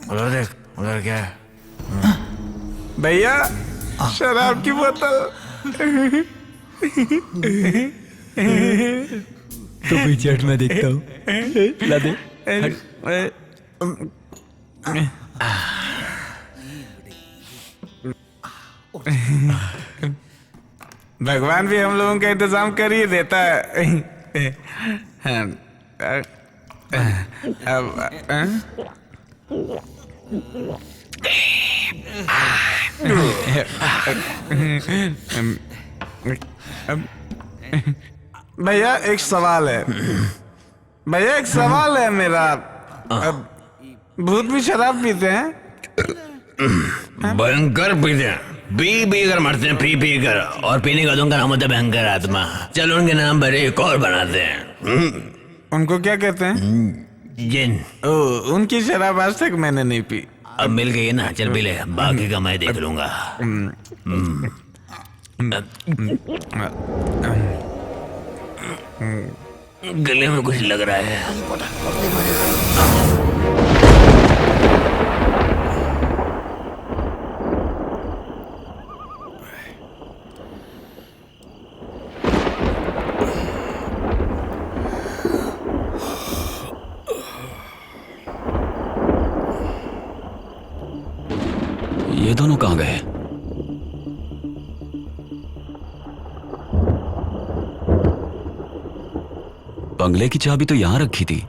उधर देख, उधर क्या है? भैया शराब की बोतल। तो पीछे हट, मैं देखता हूँ। ला दे। भगवान भी हम लोगों का इंतजाम कर ही देता है। भैया एक सवाल है। भैया एक सवाल है मेरा। भूत भी शराब पीते हैं? भयंकर पीते हैं। पी कर मरते हैं, पी कर। और पीने का उनका नाम होता है भयंकर आत्मा। चलो उनके नाम पर एक और बनाते हैं। उनको क्या कहते हैं? जिन। उनकी शराब आज तक मैंने नहीं पी। अब मिल गई है ना, चल पी ले। बाकी का मैं देख लूंगा। गले में कुछ लग रहा है। ये दोनों कहाँ गए? बंगले की चाबी तो यहां रखी थी।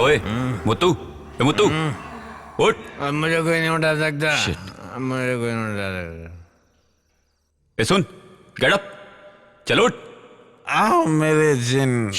ओए मुत्तू, मुत्तू उठ। अब मुझे कोई नहीं उठा सकता। मुझे कोई नहीं उठा सकता। सुन, गेट अप, चलो उठ। आओ मेरे जिन।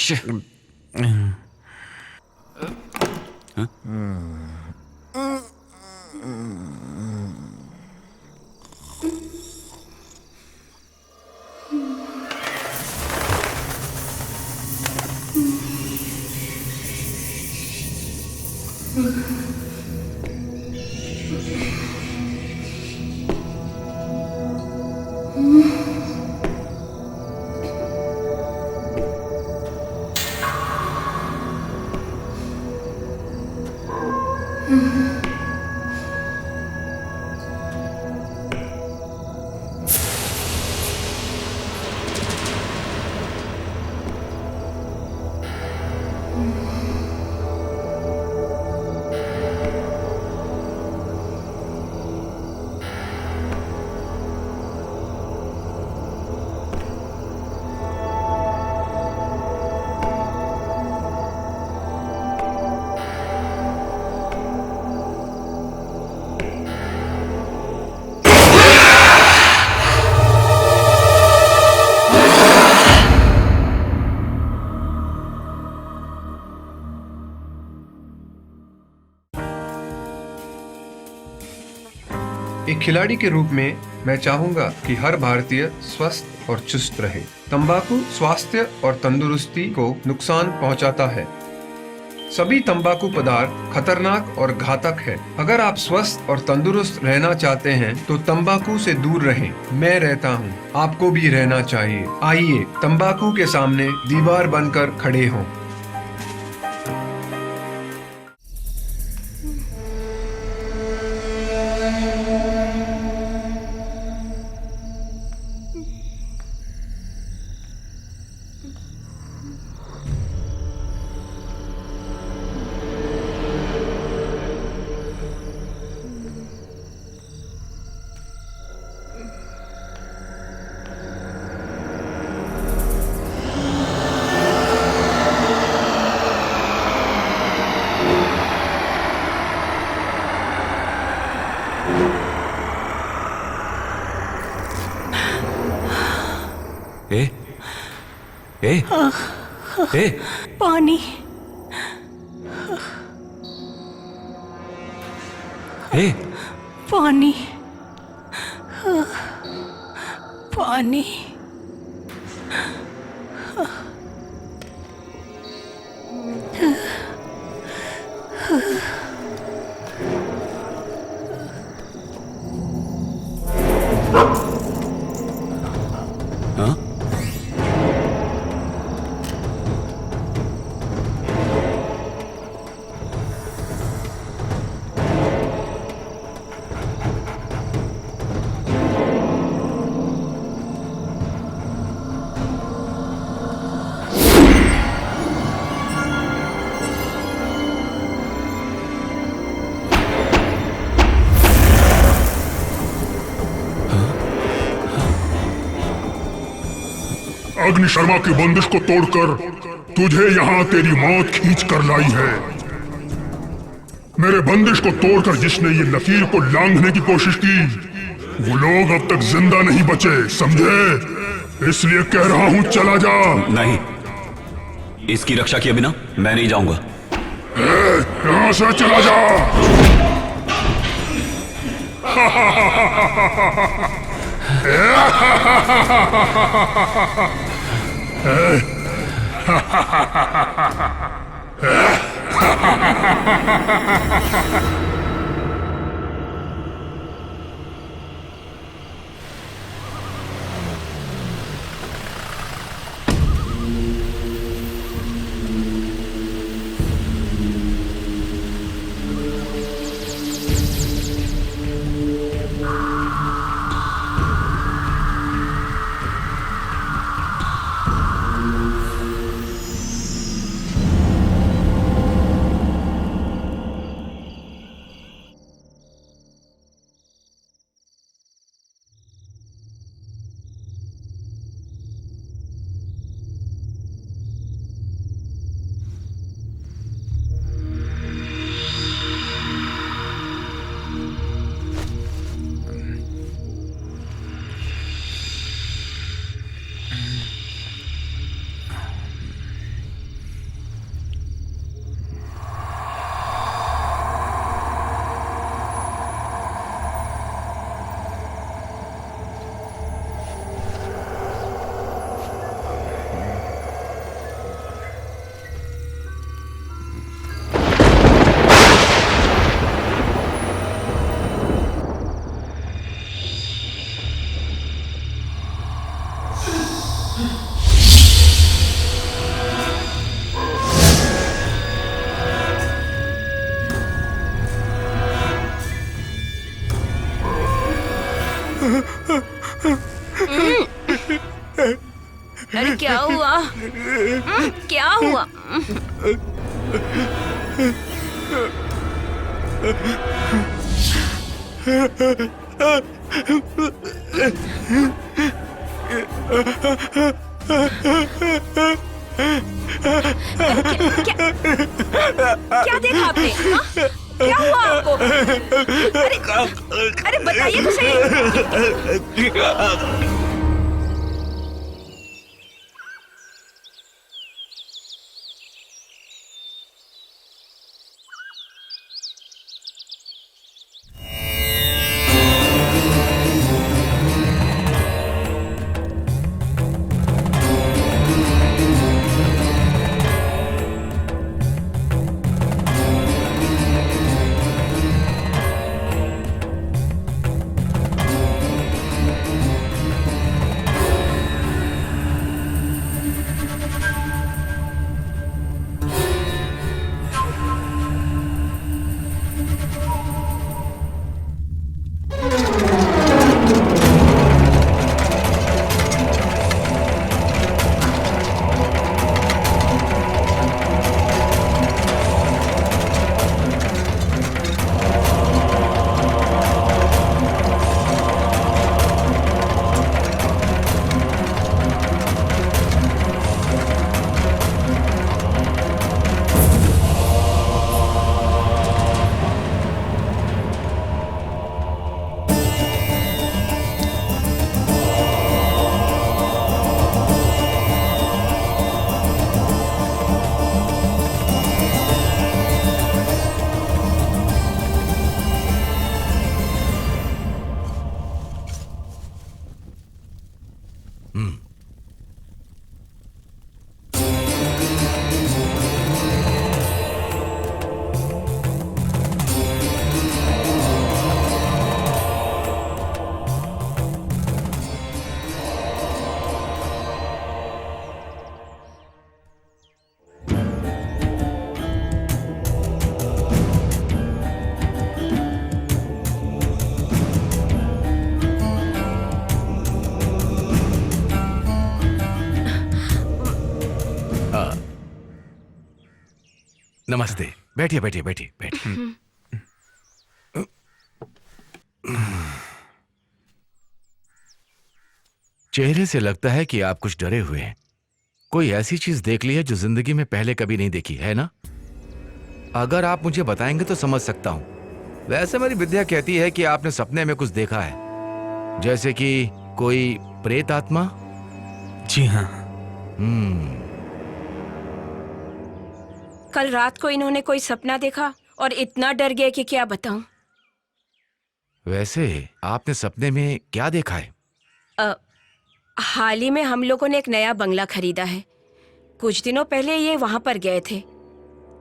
एक खिलाड़ी के रूप में मैं चाहूंगा कि हर भारतीय स्वस्थ और चुस्त रहे। तंबाकू स्वास्थ्य और तंदुरुस्ती को नुकसान पहुंचाता है। सभी तंबाकू पदार्थ खतरनाक और घातक है। अगर आप स्वस्थ और तंदुरुस्त रहना चाहते हैं तो तंबाकू से दूर रहें। मैं रहता हूं, आपको भी रहना चाहिए। आइए तंबाकू के सामने दीवार बनकर खड़े हों। पानी पानी पानी अग्नि शर्मा की बंदिश को तोड़कर तुझे यहाँ तेरी मौत खींच कर लाई है। मेरे बंदिश को तोड़कर जिसने ये लकीर को लांघने की कोशिश की वो लोग अब तक जिंदा नहीं बचे, समझे? इसलिए कह रहा हूँ चला जा। नहीं, इसकी रक्षा किए बिना मैं नहीं जाऊंगा। यहाँ से चला जा। क्या हुआ? क्या देखा आपने? हाँ? क्या हुआ आपको? अरे बताइए तो सही। नमस्ते। बैठिए बैठिए बैठिए बैठिए। चेहरे से लगता है कि आप कुछ डरे हुए हैं। कोई ऐसी चीज देख ली है जो जिंदगी में पहले कभी नहीं देखी है ना? अगर आप मुझे बताएंगे तो समझ सकता हूं। वैसे मेरी विद्या कहती है कि आपने सपने में कुछ देखा है, जैसे कि कोई प्रेत आत्मा। जी हाँ। कल रात को इन्होंने कोई सपना देखा और इतना डर गए कि क्या बताऊं। वैसे आपने सपने में क्या देखा है? हाल ही में हम लोगों ने एक नया बंगला खरीदा है। कुछ दिनों पहले ये वहां पर गए थे।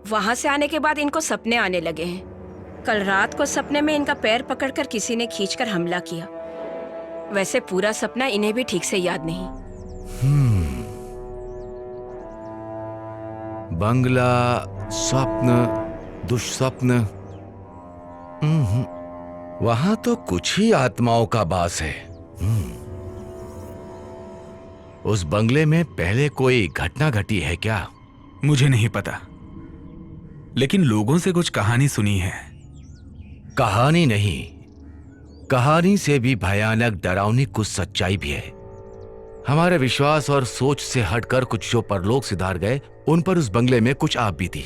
वहां से आने के बाद इनको सपने आने लगे हैं। कल रात को सपने में इनका पैर पकड़कर किसी ने खींचकर हमला किया। वैसे पूरा सपना इन्हें भी ठीक से याद नहीं। बंगला, स्वप्न, दुष्स्वप्न। वहां तो कुछ ही आत्माओं का वास है। उस बंगले में पहले कोई घटना घटी है क्या? मुझे नहीं पता, लेकिन लोगों से कुछ कहानी सुनी है। कहानी नहीं, कहानी से भी भयानक डरावनी कुछ सच्चाई भी है। हमारे विश्वास और सोच से हटकर कुछ जो परलोक सिधार गए, उन पर उस बंगले में कुछ आप बीती।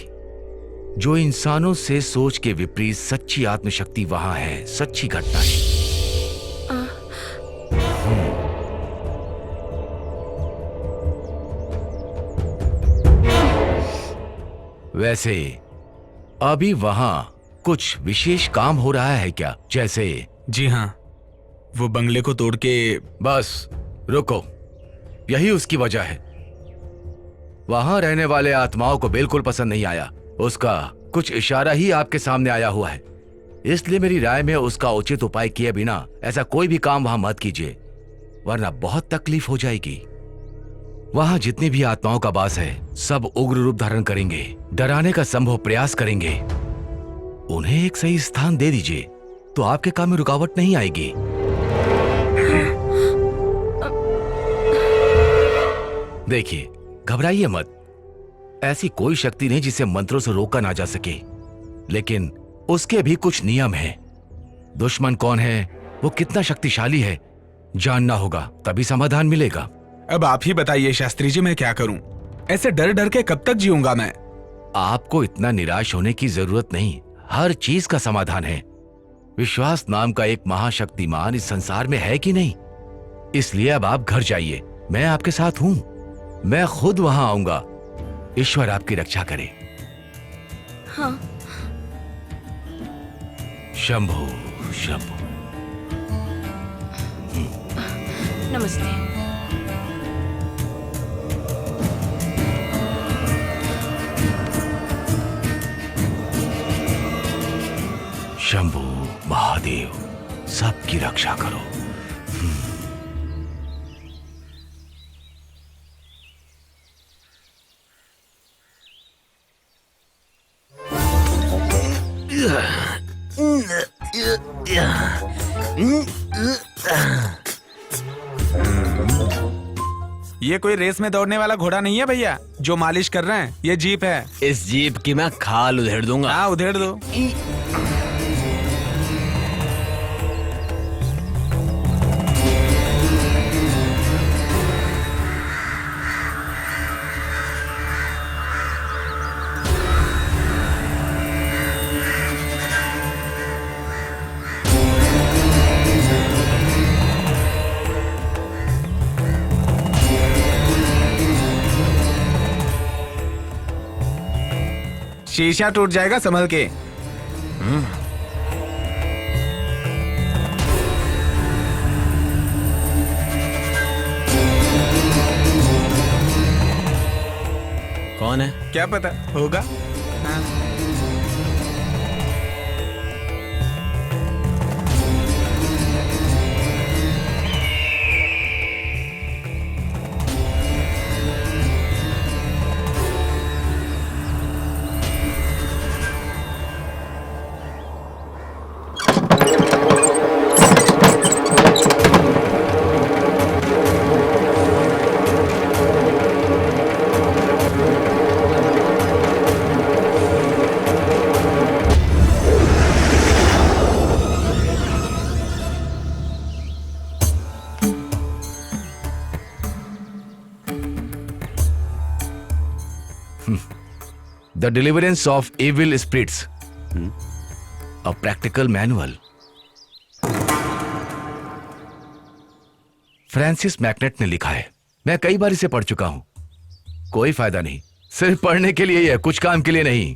जो इंसानों से सोच के विपरीत सच्ची आत्मशक्ति वहां है, सच्ची घटना है। वैसे अभी वहां कुछ विशेष काम हो रहा है क्या? जैसे? जी हाँ, वो बंगले को तोड़ के। बस रुको, यही उसकी वजह है। वहां रहने वाले आत्माओं को बिल्कुल पसंद नहीं आया। उसका कुछ इशारा ही आपके सामने आया हुआ है। इसलिए मेरी राय में उसका उचित उपाय किए बिना ऐसा कोई भी काम वहां मत कीजिए, वरना बहुत तकलीफ हो जाएगी। वहां जितनी भी आत्माओं का वास है, सब उग्र रूप धारण करेंगे, डराने का संभव प्रयास करेंगे। उन्हें एक सही स्थान दे दीजिए तो आपके काम में रुकावट नहीं आएगी। देखिए, घबराइए मत। ऐसी कोई शक्ति नहीं जिसे मंत्रों से रोका ना जा सके, लेकिन उसके भी कुछ नियम हैं। दुश्मन कौन है, वो कितना शक्तिशाली है, जानना होगा, तभी समाधान मिलेगा। अब आप ही बताइए शास्त्री जी, मैं क्या करूं? ऐसे डर डर के कब तक जीऊंगा मैं? आपको इतना निराश होने की जरूरत नहीं, हर चीज का समाधान है। विश्वास नाम का एक महाशक्तिमान इस संसार में है कि नहीं, इसलिए अब आप घर जाइए, मैं आपके साथ हूं, मैं खुद वहां आऊंगा। ईश्वर आपकी रक्षा करे। हाँ। शंभो शंभो। नमस्ते। शंभो महादेव, सबकी रक्षा करो। ये कोई रेस में दौड़ने वाला घोड़ा नहीं है भैया जो मालिश कर रहे हैं, ये जीप है। इस जीप की मैं खाल उधेड़ दूंगा। हाँ उधेड़ दो। शीशा टूट जाएगा, संभल के। कौन है? क्या पता होगा। हाँ। The Deliverance of Evil Spirits, a practical manual. Francis MacNutt ने लिखा है, मैं कई बार इसे पढ़ चुका हूं, कोई फायदा नहीं, सिर्फ पढ़ने के लिए ही है, कुछ काम के लिए नहीं।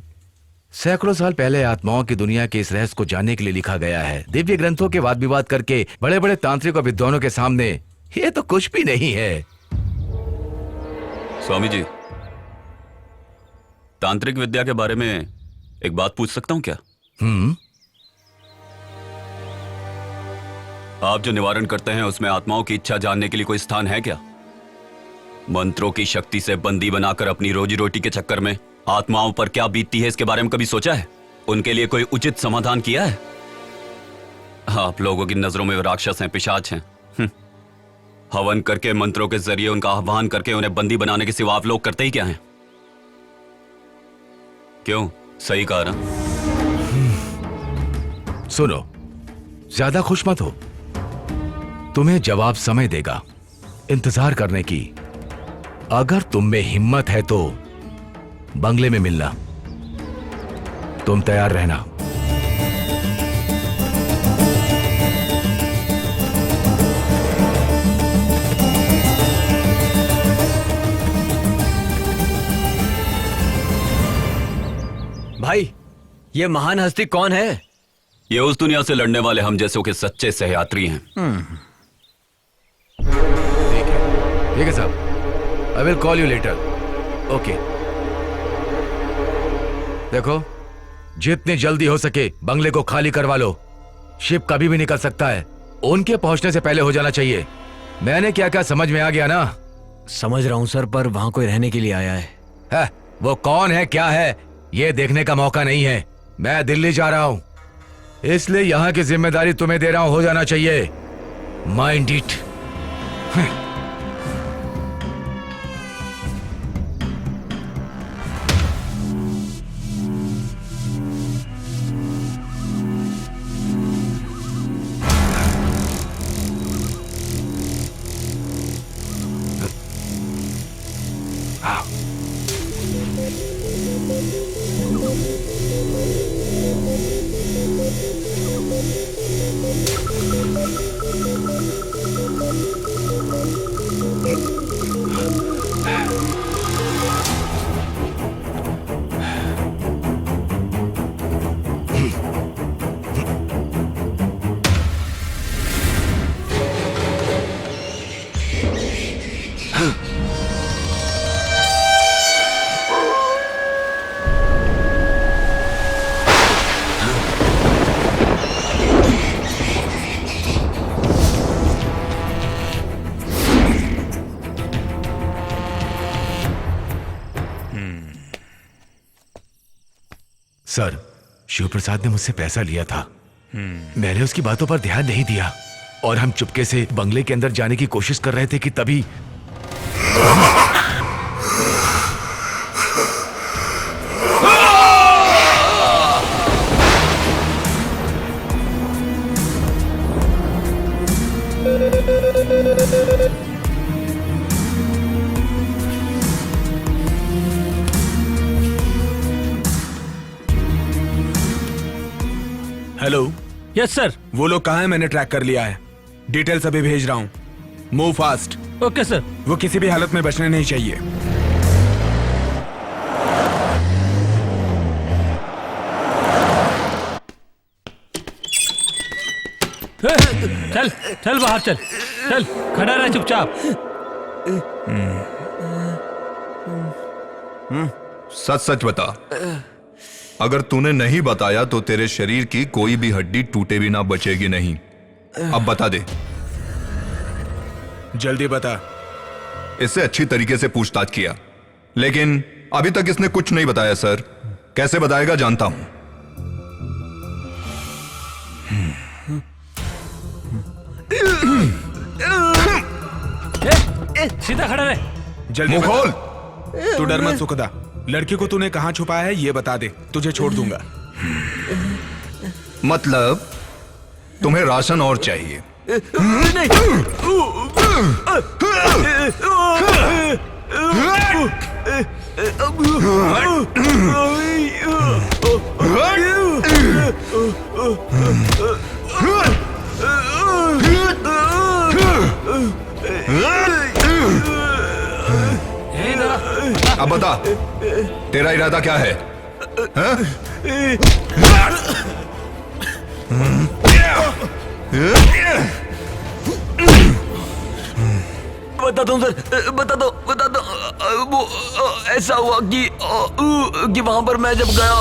सैकड़ों साल पहले आत्माओं की दुनिया के इस रहस्य को जानने के लिए लिखा गया है। दिव्य ग्रंथों के वाद विवाद करके बड़े बड़े तांत्रिक और विद्वानों के सामने ये तो कुछ भी नहीं है। स्वामी जी, तांत्रिक विद्या के बारे में एक बात पूछ सकता हूं क्या? आप जो निवारण करते हैं उसमें आत्माओं की इच्छा जानने के लिए कोई स्थान है क्या? मंत्रों की शक्ति से बंदी बनाकर अपनी रोजी रोटी के चक्कर में आत्माओं पर क्या बीतती है, इसके बारे में कभी सोचा है? उनके लिए कोई उचित समाधान किया है? आप लोगों की नजरों में वो राक्षस हैं, पिशाच हैं। हवन करके मंत्रों के जरिए उनका आह्वान करके उन्हें बंदी बनाने के सिवा आप लोग करते ही क्या हैं? क्यों? सही कहा ना? सुनो, ज्यादा खुश मत हो, तुम्हें जवाब समय देगा, इंतजार करने की। अगर तुम में हिम्मत है तो बंगले में मिलना, तुम तैयार रहना। भाई, ये महान हस्ती कौन है? ये उस दुनिया से लड़ने वाले हम जैसों के सच्चे सहयात्री हैं। ठीक है साहब, I will call you later. Okay. देखो, जितनी जल्दी हो सके बंगले को खाली करवा लो, शिप कभी भी निकल सकता है, उनके पहुंचने से पहले हो जाना चाहिए। मैंने क्या क्या समझ में आ गया ना? समझ रहा हूं सर, पर वहां कोई रहने के लिए आया है। वो कौन है, क्या है, ये देखने का मौका नहीं है। मैं दिल्ली जा रहा हूं, इसलिए यहां की जिम्मेदारी तुम्हें दे रहा हूं, हो जाना चाहिए। Mind it. सर, शिव प्रसाद ने मुझसे पैसा लिया था। मैंने उसकी बातों पर ध्यान नहीं दिया और हम चुपके से बंगले के अंदर जाने की कोशिश कर रहे थे कि तभी हेलो। Yes sir. वो लोग कहाँ हैं? मैंने ट्रैक कर लिया है। डिटेल्स अभी भेज रहा हूँ। Move fast. Okay sir. वो किसी भी हालत में बचने नहीं चाहिए। चल चल बाहर चल। चल खड़ा रह चुपचाप। सच सच बता, अगर तूने नहीं बताया तो तेरे शरीर की कोई भी हड्डी टूटे भी ना बचेगी नहीं। अब बता दे। जल्दी बता। इससे अच्छी तरीके से पूछताछ किया, लेकिन अभी तक इसने कुछ नहीं बताया सर। कैसे बताएगा जानता हूं। सीधा खड़ा रहे। जल्दी मुंह खोल। तू डर मत सुखदा। लड़की को तूने कहाँ छुपाया है ये बता दे, तुझे छोड़ दूंगा। मतलब तुम्हें राशन और चाहिए? अब बता, तेरा इरादा क्या है? बता दो सर, बता दो। वो ऐसा हुआ कि वहां पर मैं जब गया।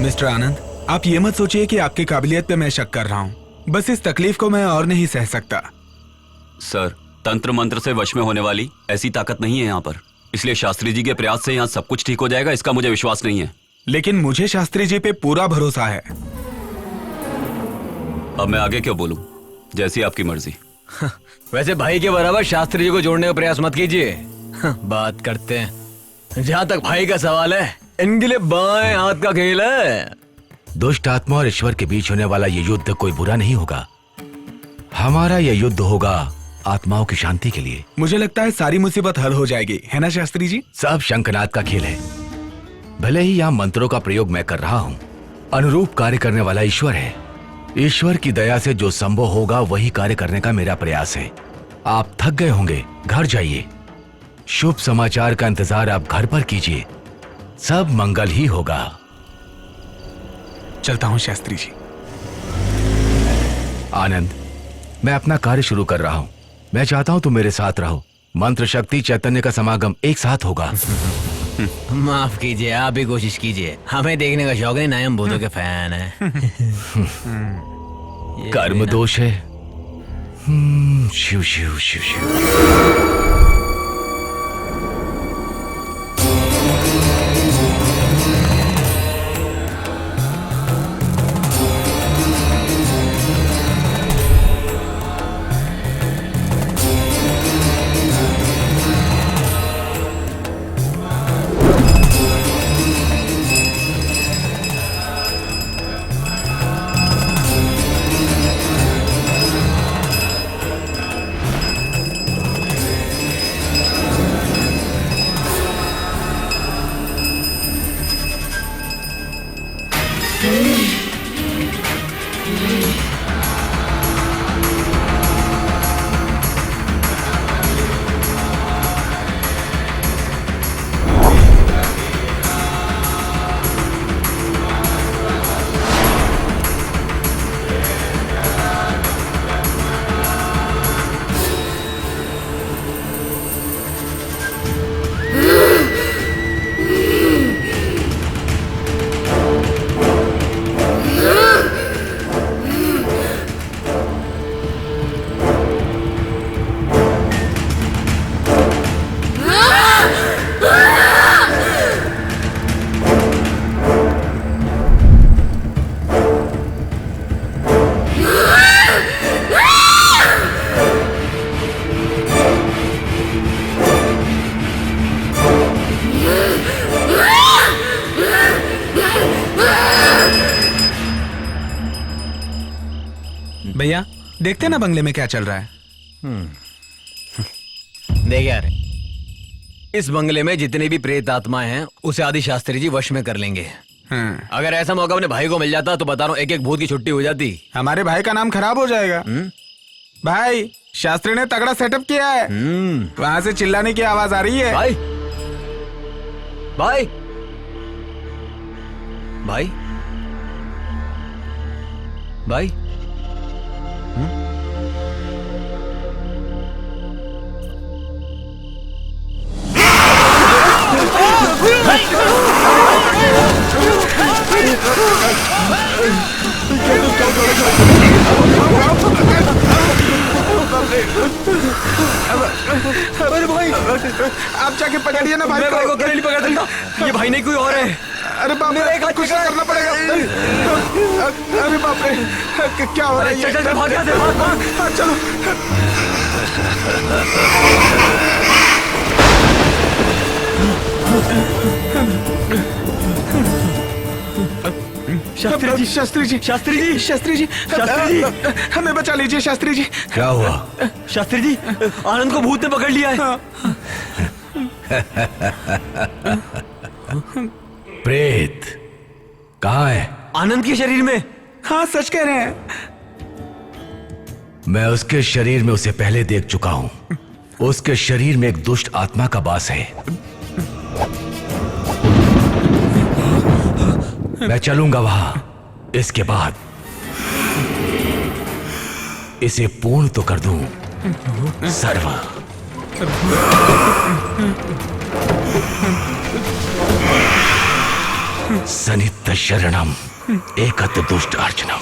मिस्टर आनंद, आप ये मत सोचिए कि आपकी काबिलियत पे मैं शक कर रहा हूँ। बस इस तकलीफ को मैं और नहीं सह सकता। सर, तंत्र मंत्र से वश में होने वाली ऐसी ताकत नहीं है यहाँ पर, इसलिए शास्त्री जी के प्रयास से यहाँ सब कुछ ठीक हो जाएगा इसका मुझे विश्वास नहीं है। लेकिन मुझे शास्त्री जी पे पूरा भरोसा है। अब मैं आगे क्यों बोलूं? जैसी आपकी मर्जी। वैसे भाई के बराबर शास्त्री जी को जोड़ने का प्रयास मत कीजिए। बात करते हैं। जहाँ तक भाई का सवाल है, इनके लिए बाएं हाथ का खेल है। दुष्ट आत्मा और ईश्वर के बीच होने वाला ये युद्ध कोई बुरा नहीं होगा। हमारा यह युद्ध होगा आत्माओं की शांति के लिए। मुझे लगता है सारी मुसीबत हल हो जाएगी, है ना शास्त्री जी? सब शंखनाद का खेल है। भले ही यहाँ मंत्रों का प्रयोग मैं कर रहा हूँ, अनुरूप कार्य करने वाला ईश्वर है। ईश्वर की दया से जो संभव होगा वही कार्य करने का मेरा प्रयास है। आप थक गए होंगे, घर जाइए। शुभ समाचार का इंतजार आप घर पर कीजिए, सब मंगल ही होगा। चलता हूँ शास्त्री जी। आनंद, मैं अपना कार्य शुरू कर रहा हूँ। मैं चाहता हूँ तुम मेरे साथ रहो। मंत्र शक्ति चैतन्य का समागम एक साथ होगा। माफ कीजिए, आप भी कोशिश कीजिए। हमें देखने का शौक नहीं, ना हम भूतों के फैन है। कर्म दोष है। शिव शिव शिव शिव। भैया देखते ना बंगले में क्या चल रहा है। देख यार, इस बंगले में जितनी भी प्रेत आत्माएं हैं उसे आदि शास्त्री जी वश में कर लेंगे। अगर ऐसा मौका अपने भाई को मिल जाता तो बता रहा हूँ एक एक भूत की छुट्टी हो जाती। हमारे भाई का नाम खराब हो जाएगा। भाई शास्त्री ने तगड़ा सेटअप किया है। वहां से चिल्लाने की आवाज आ रही है। भाई भाई भाई भाई अरे भाई आप जाके पकड़िए ना भाई को नहीं पकड़ सकता, ये भाई नहीं कोई और है। अरे बाप रे कुछ करना पड़ेगा। अरे बाप रे क्या हो रहा है? चल चल भाग यहाँ से, भाग। चलो शास्त्री जी शास्त्री जी शास्त्री जी शास्त्री जी शास्त्री जी हमें बचा लीजिए शास्त्री जी। क्या हुआ? शास्त्री जी आनंद को भूत ने पकड़ लिया है। प्रेत कहाँ है? आनंद के शरीर में। हाँ सच कह रहे हैं। मैं उसके शरीर में उसे पहले देख चुका हूं। उसके शरीर में एक दुष्ट आत्मा का वास है। मैं चलूंगा वहां। इसके बाद इसे पूर्ण तो कर दूं। सर्व सनित शरणम एकत दुष्ट अर्चनम।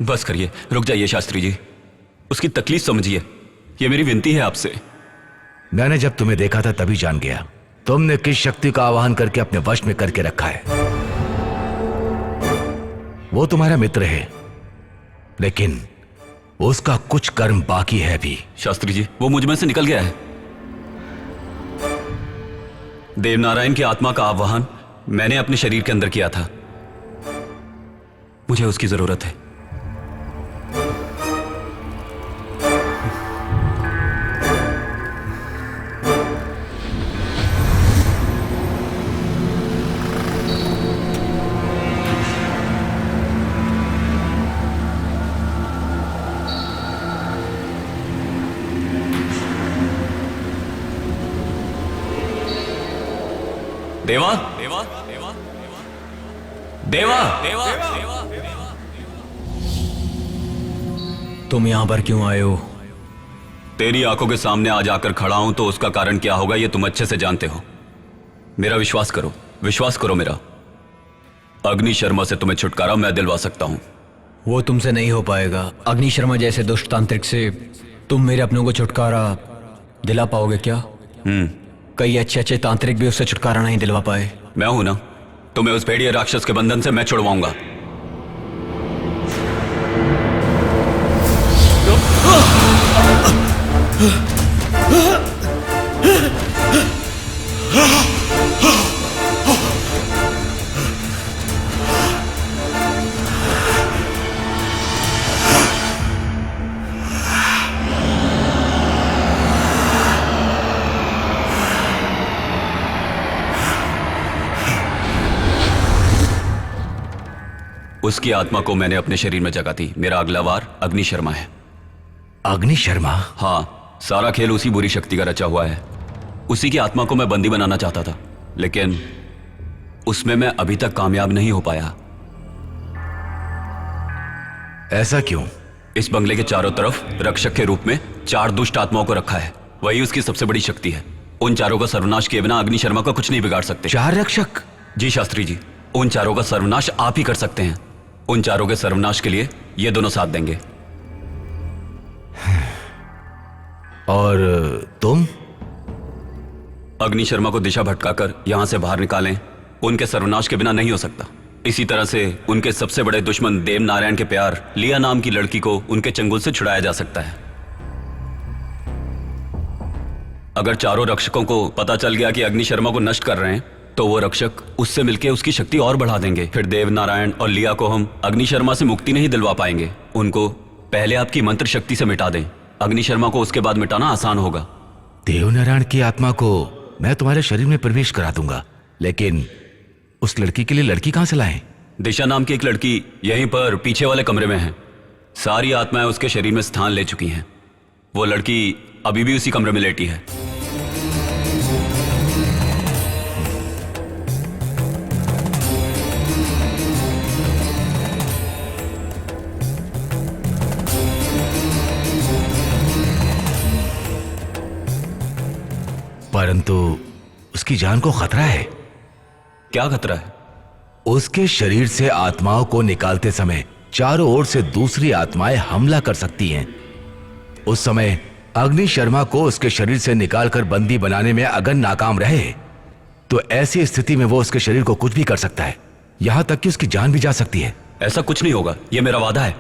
बस करिए, रुक जाइए शास्त्री जी। उसकी तकलीफ समझिए, ये मेरी विनती है आपसे। मैंने जब तुम्हें देखा था तभी जान गया तुमने किस शक्ति का आवाहन करके अपने वश में करके रखा है। वो तुम्हारा मित्र है, लेकिन उसका कुछ कर्म बाकी है भी। शास्त्री जी, वो मुझ में से निकल गया है। देवनारायण की आत्मा का आवाहन मैंने अपने शरीर के अंदर किया था। मुझे उसकी जरूरत है। देवा देवा देवा देवा तुम यहाँ पर क्यों आए हो? तेरी आंखों के सामने आज आकर खड़ा हूं तो उसका कारण क्या होगा ये तुम अच्छे से जानते हो। मेरा विश्वास करो मेरा। अग्नि शर्मा से तुम्हें छुटकारा मैं दिलवा सकता हूं। वो तुमसे नहीं हो पाएगा। अग्नि शर्मा जैसे दुष्ट तांत्रिक से तुम मेरे अपनों को छुटकारा दिला पाओगे क्या? कई अच्छे तांत्रिक भी उससे छुटकारा नहीं दिलवा पाए। मैं हूं ना, तुम्हें उस भेड़िए राक्षस के बंधन से मैं छुड़वाऊंगा। उसकी आत्मा को मैंने अपने शरीर में जगा दी। मेरा अगला वार अग्नि शर्मा है। अग्नि शर्मा? हाँ, सारा खेल उसी बुरी शक्ति का रचा हुआ है। उसी की आत्मा को मैं बंदी बनाना चाहता था, लेकिन उसमें मैं अभी तक कामयाब नहीं हो पाया। ऐसा क्यों? इस बंगले के चारों तरफ रक्षक के रूप में 4 दुष्ट आत्माओं को रखा है। वही उसकी सबसे बड़ी शक्ति है। उन चारों का सर्वनाश किए बिना अग्नि शर्मा का कुछ नहीं बिगाड़ सकते। 4 रक्षक? जी शास्त्री जी, उन चारों का सर्वनाश आप ही कर सकते हैं। उन चारों के सर्वनाश के लिए ये दोनों साथ देंगे। और तुम? अग्नि शर्मा को दिशा भटकाकर यहां से बाहर निकालें। उनके सर्वनाश के बिना नहीं हो सकता। इसी तरह से उनके सबसे बड़े दुश्मन देव नारायण के प्यार लिया नाम की लड़की को उनके चंगुल से छुड़ाया जा सकता है। अगर चारों रक्षकों को पता चल गया कि अग्नि शर्मा को नष्ट कर रहे हैं, तो वो रक्षक उससे मिलकर उसकी शक्ति और बढ़ा देंगे। फिर देव नारायण और लिया को हम अग्नि शर्मा से मुक्ति नहीं दिलवा पाएंगे। उनको पहले आपकी मंत्र शक्ति से मिटा दें। अग्नि शर्मा को उसके बाद मिटाना आसान होगा। देवनारायण की आत्मा को मैं तुम्हारे शरीर में प्रवेश करा दूंगा, लेकिन उस लड़की के लिए लड़की कहां से लाएं? दिशा नाम की एक लड़की यहीं पर पीछे वाले कमरे में है। सारी आत्माएं उसके शरीर में स्थान ले चुकी हैं। वो लड़की अभी भी उसी कमरे में लेटी है। परंतु उसकी जान को खतरा है। क्या खतरा है? उसके शरीर से आत्माओं को निकालते समय चारों ओर से दूसरी आत्माएं हमला कर सकती हैं। उस समय अग्नि शर्मा को उसके शरीर से निकालकर बंदी बनाने में अगर नाकाम रहे, तो ऐसी स्थिति में वो उसके शरीर को कुछ भी कर सकता है, यहां तक कि उसकी जान भी जा सकती है। ऐसा कुछ नहीं होगा, यह मेरा वादा है।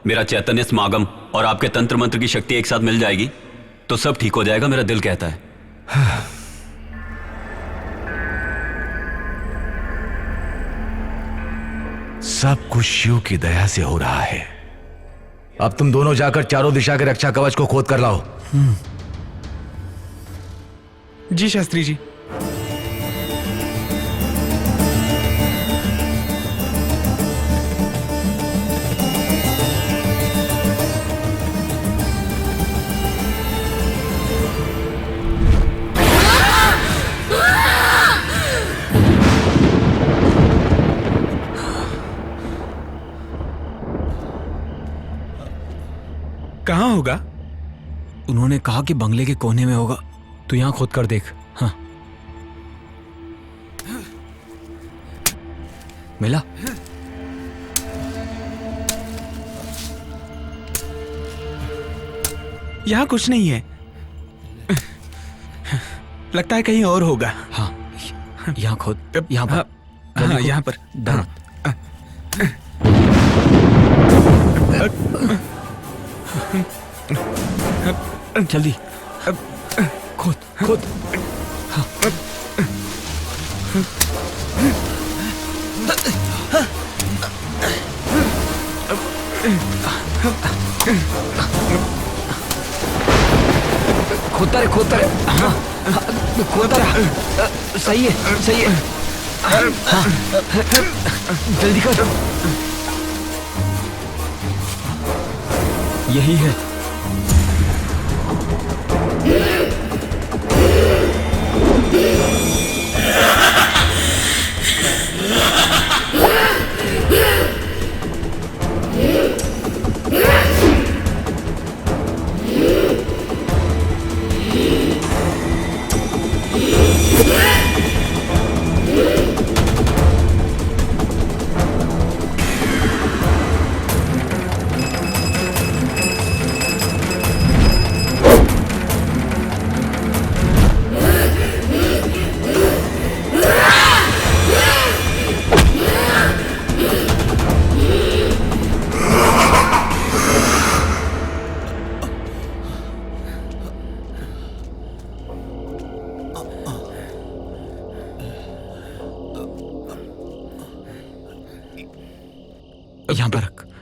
मेरा चैतन्य समागम और आपके तंत्र मंत्र की शक्ति एक साथ मिल जाएगी तो सब ठीक हो जाएगा, मेरा दिल कहता है। सब कुछ शिव की दया से हो रहा है। अब तुम दोनों जाकर चारों दिशा के रक्षा कवच को खोद कर लाओ। जी शास्त्री जी। कहाँ होगा? उन्होंने कहा कि बंगले के कोने में होगा। तू यहां खोद कर देख। हाँ, मिला? यहाँ कुछ नहीं है। लगता है कहीं और होगा। हाँ, यहाँ खोद। यहाँ पर। हाँ, यहाँ पर। जल्दी खोद खोद। हाँ। खोदता रहे, खोदता रहे। हाँ, खोदता रहे। सही है, सही है। हाँ, जल्दी कर। यही है।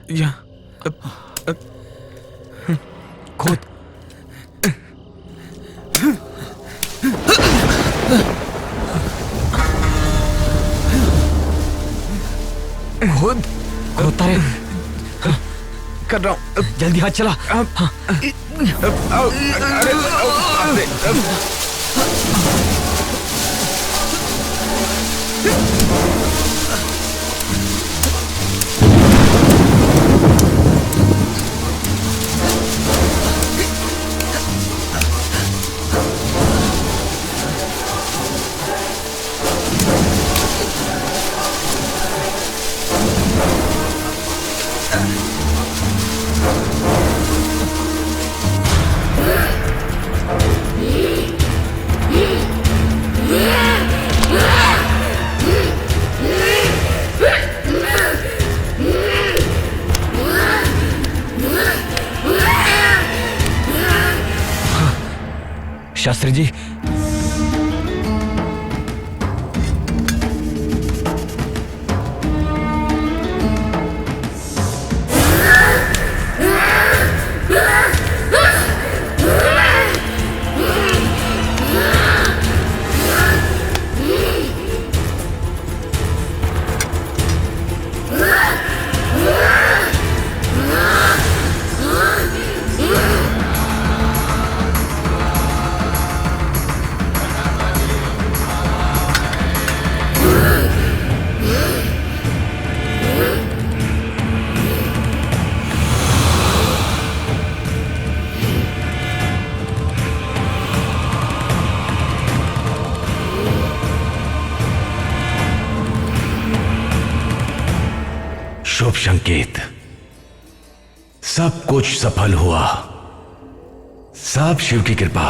खुद खुद खोता रे कर रहा हूँ जल्दी हाथ चला हाँ। शास्त्री जी शुभ संकेत, सब कुछ सफल हुआ, सब शिव की कृपा।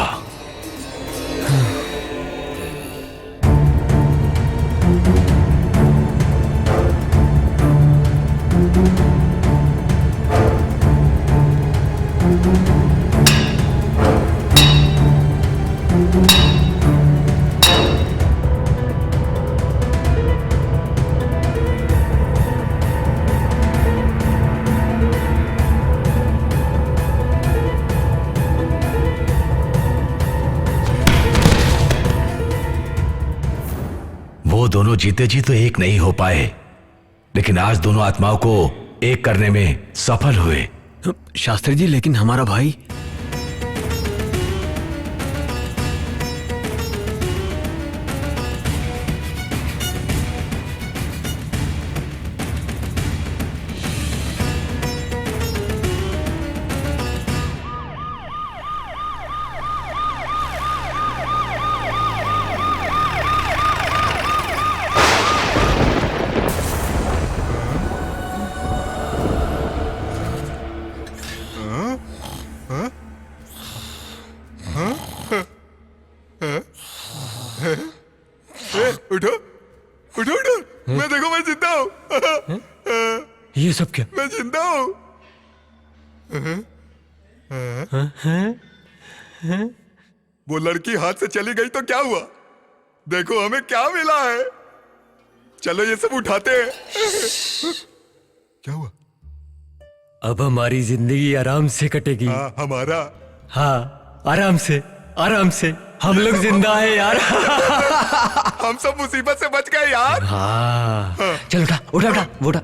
वो दोनों जीते जी तो एक नहीं हो पाए, लेकिन आज दोनों आत्माओं को एक करने में सफल हुए। शास्त्री जी, लेकिन हमारा भाई उठो उठो उठो, मैं देखो मैं जिंदा हूँ। ये सब क्या? मैं जिंदा हूँ। वो लड़की हाथ से चली गई तो क्या हुआ? देखो हमें क्या मिला है। चलो ये सब उठाते हैं। क्या हुआ? अब हमारी जिंदगी आराम से कटेगी। हाँ, हमारा। हाँ, आराम से आराम से हम लोग जिंदा है यार। हम सब मुसीबत से बच गए यार। हाँ, चल उठा उठा उठा उठा।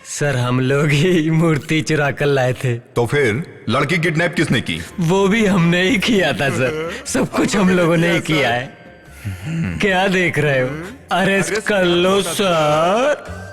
सर, हम लोग ही मूर्ति चुरा कर लाए थे। तो फिर लड़की किडनैप किसने की? वो भी हमने ही किया था सर, सब कुछ हम लोगों ने ही किया है। क्या देख रहे हो? अरेस्ट कर लो सर।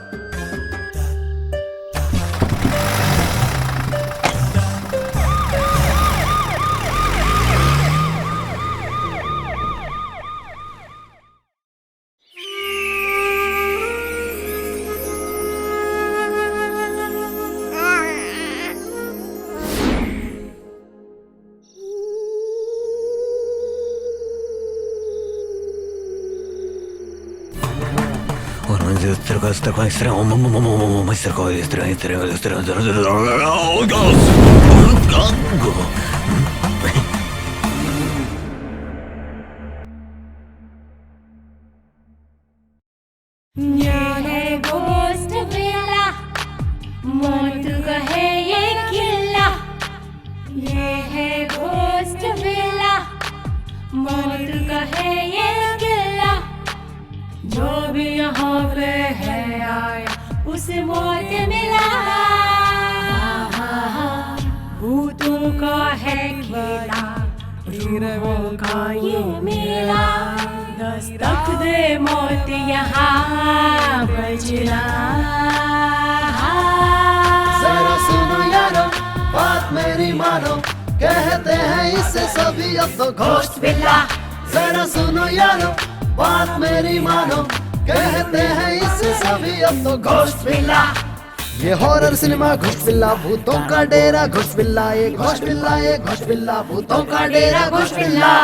ये है घोस्ट विला, मौत का है ये किला। ये है घोस्ट विला, मौत का है ये किला। जो भी यहाँ पे है आया उसे मौत मिला। भूतों का है खेला, रूहों का ये मेला। दस्तक दे मौत यहाँ बजना। जरा सुनो यारो, बात मेरी मानो, कहते हैं इससे सभी अब तो घोस्ट विला। जरा सुनो यारो, बात मेरी मानो, कहते हैं इससे सभी अब तो घोस्ट विला। ये हॉरर सिनेमा घोस्ट विला, भूतों का डेरा घोस्ट विला। ये घोस्ट विला, ये घोस्ट विला, भूतों का डेरा घोस्ट विला।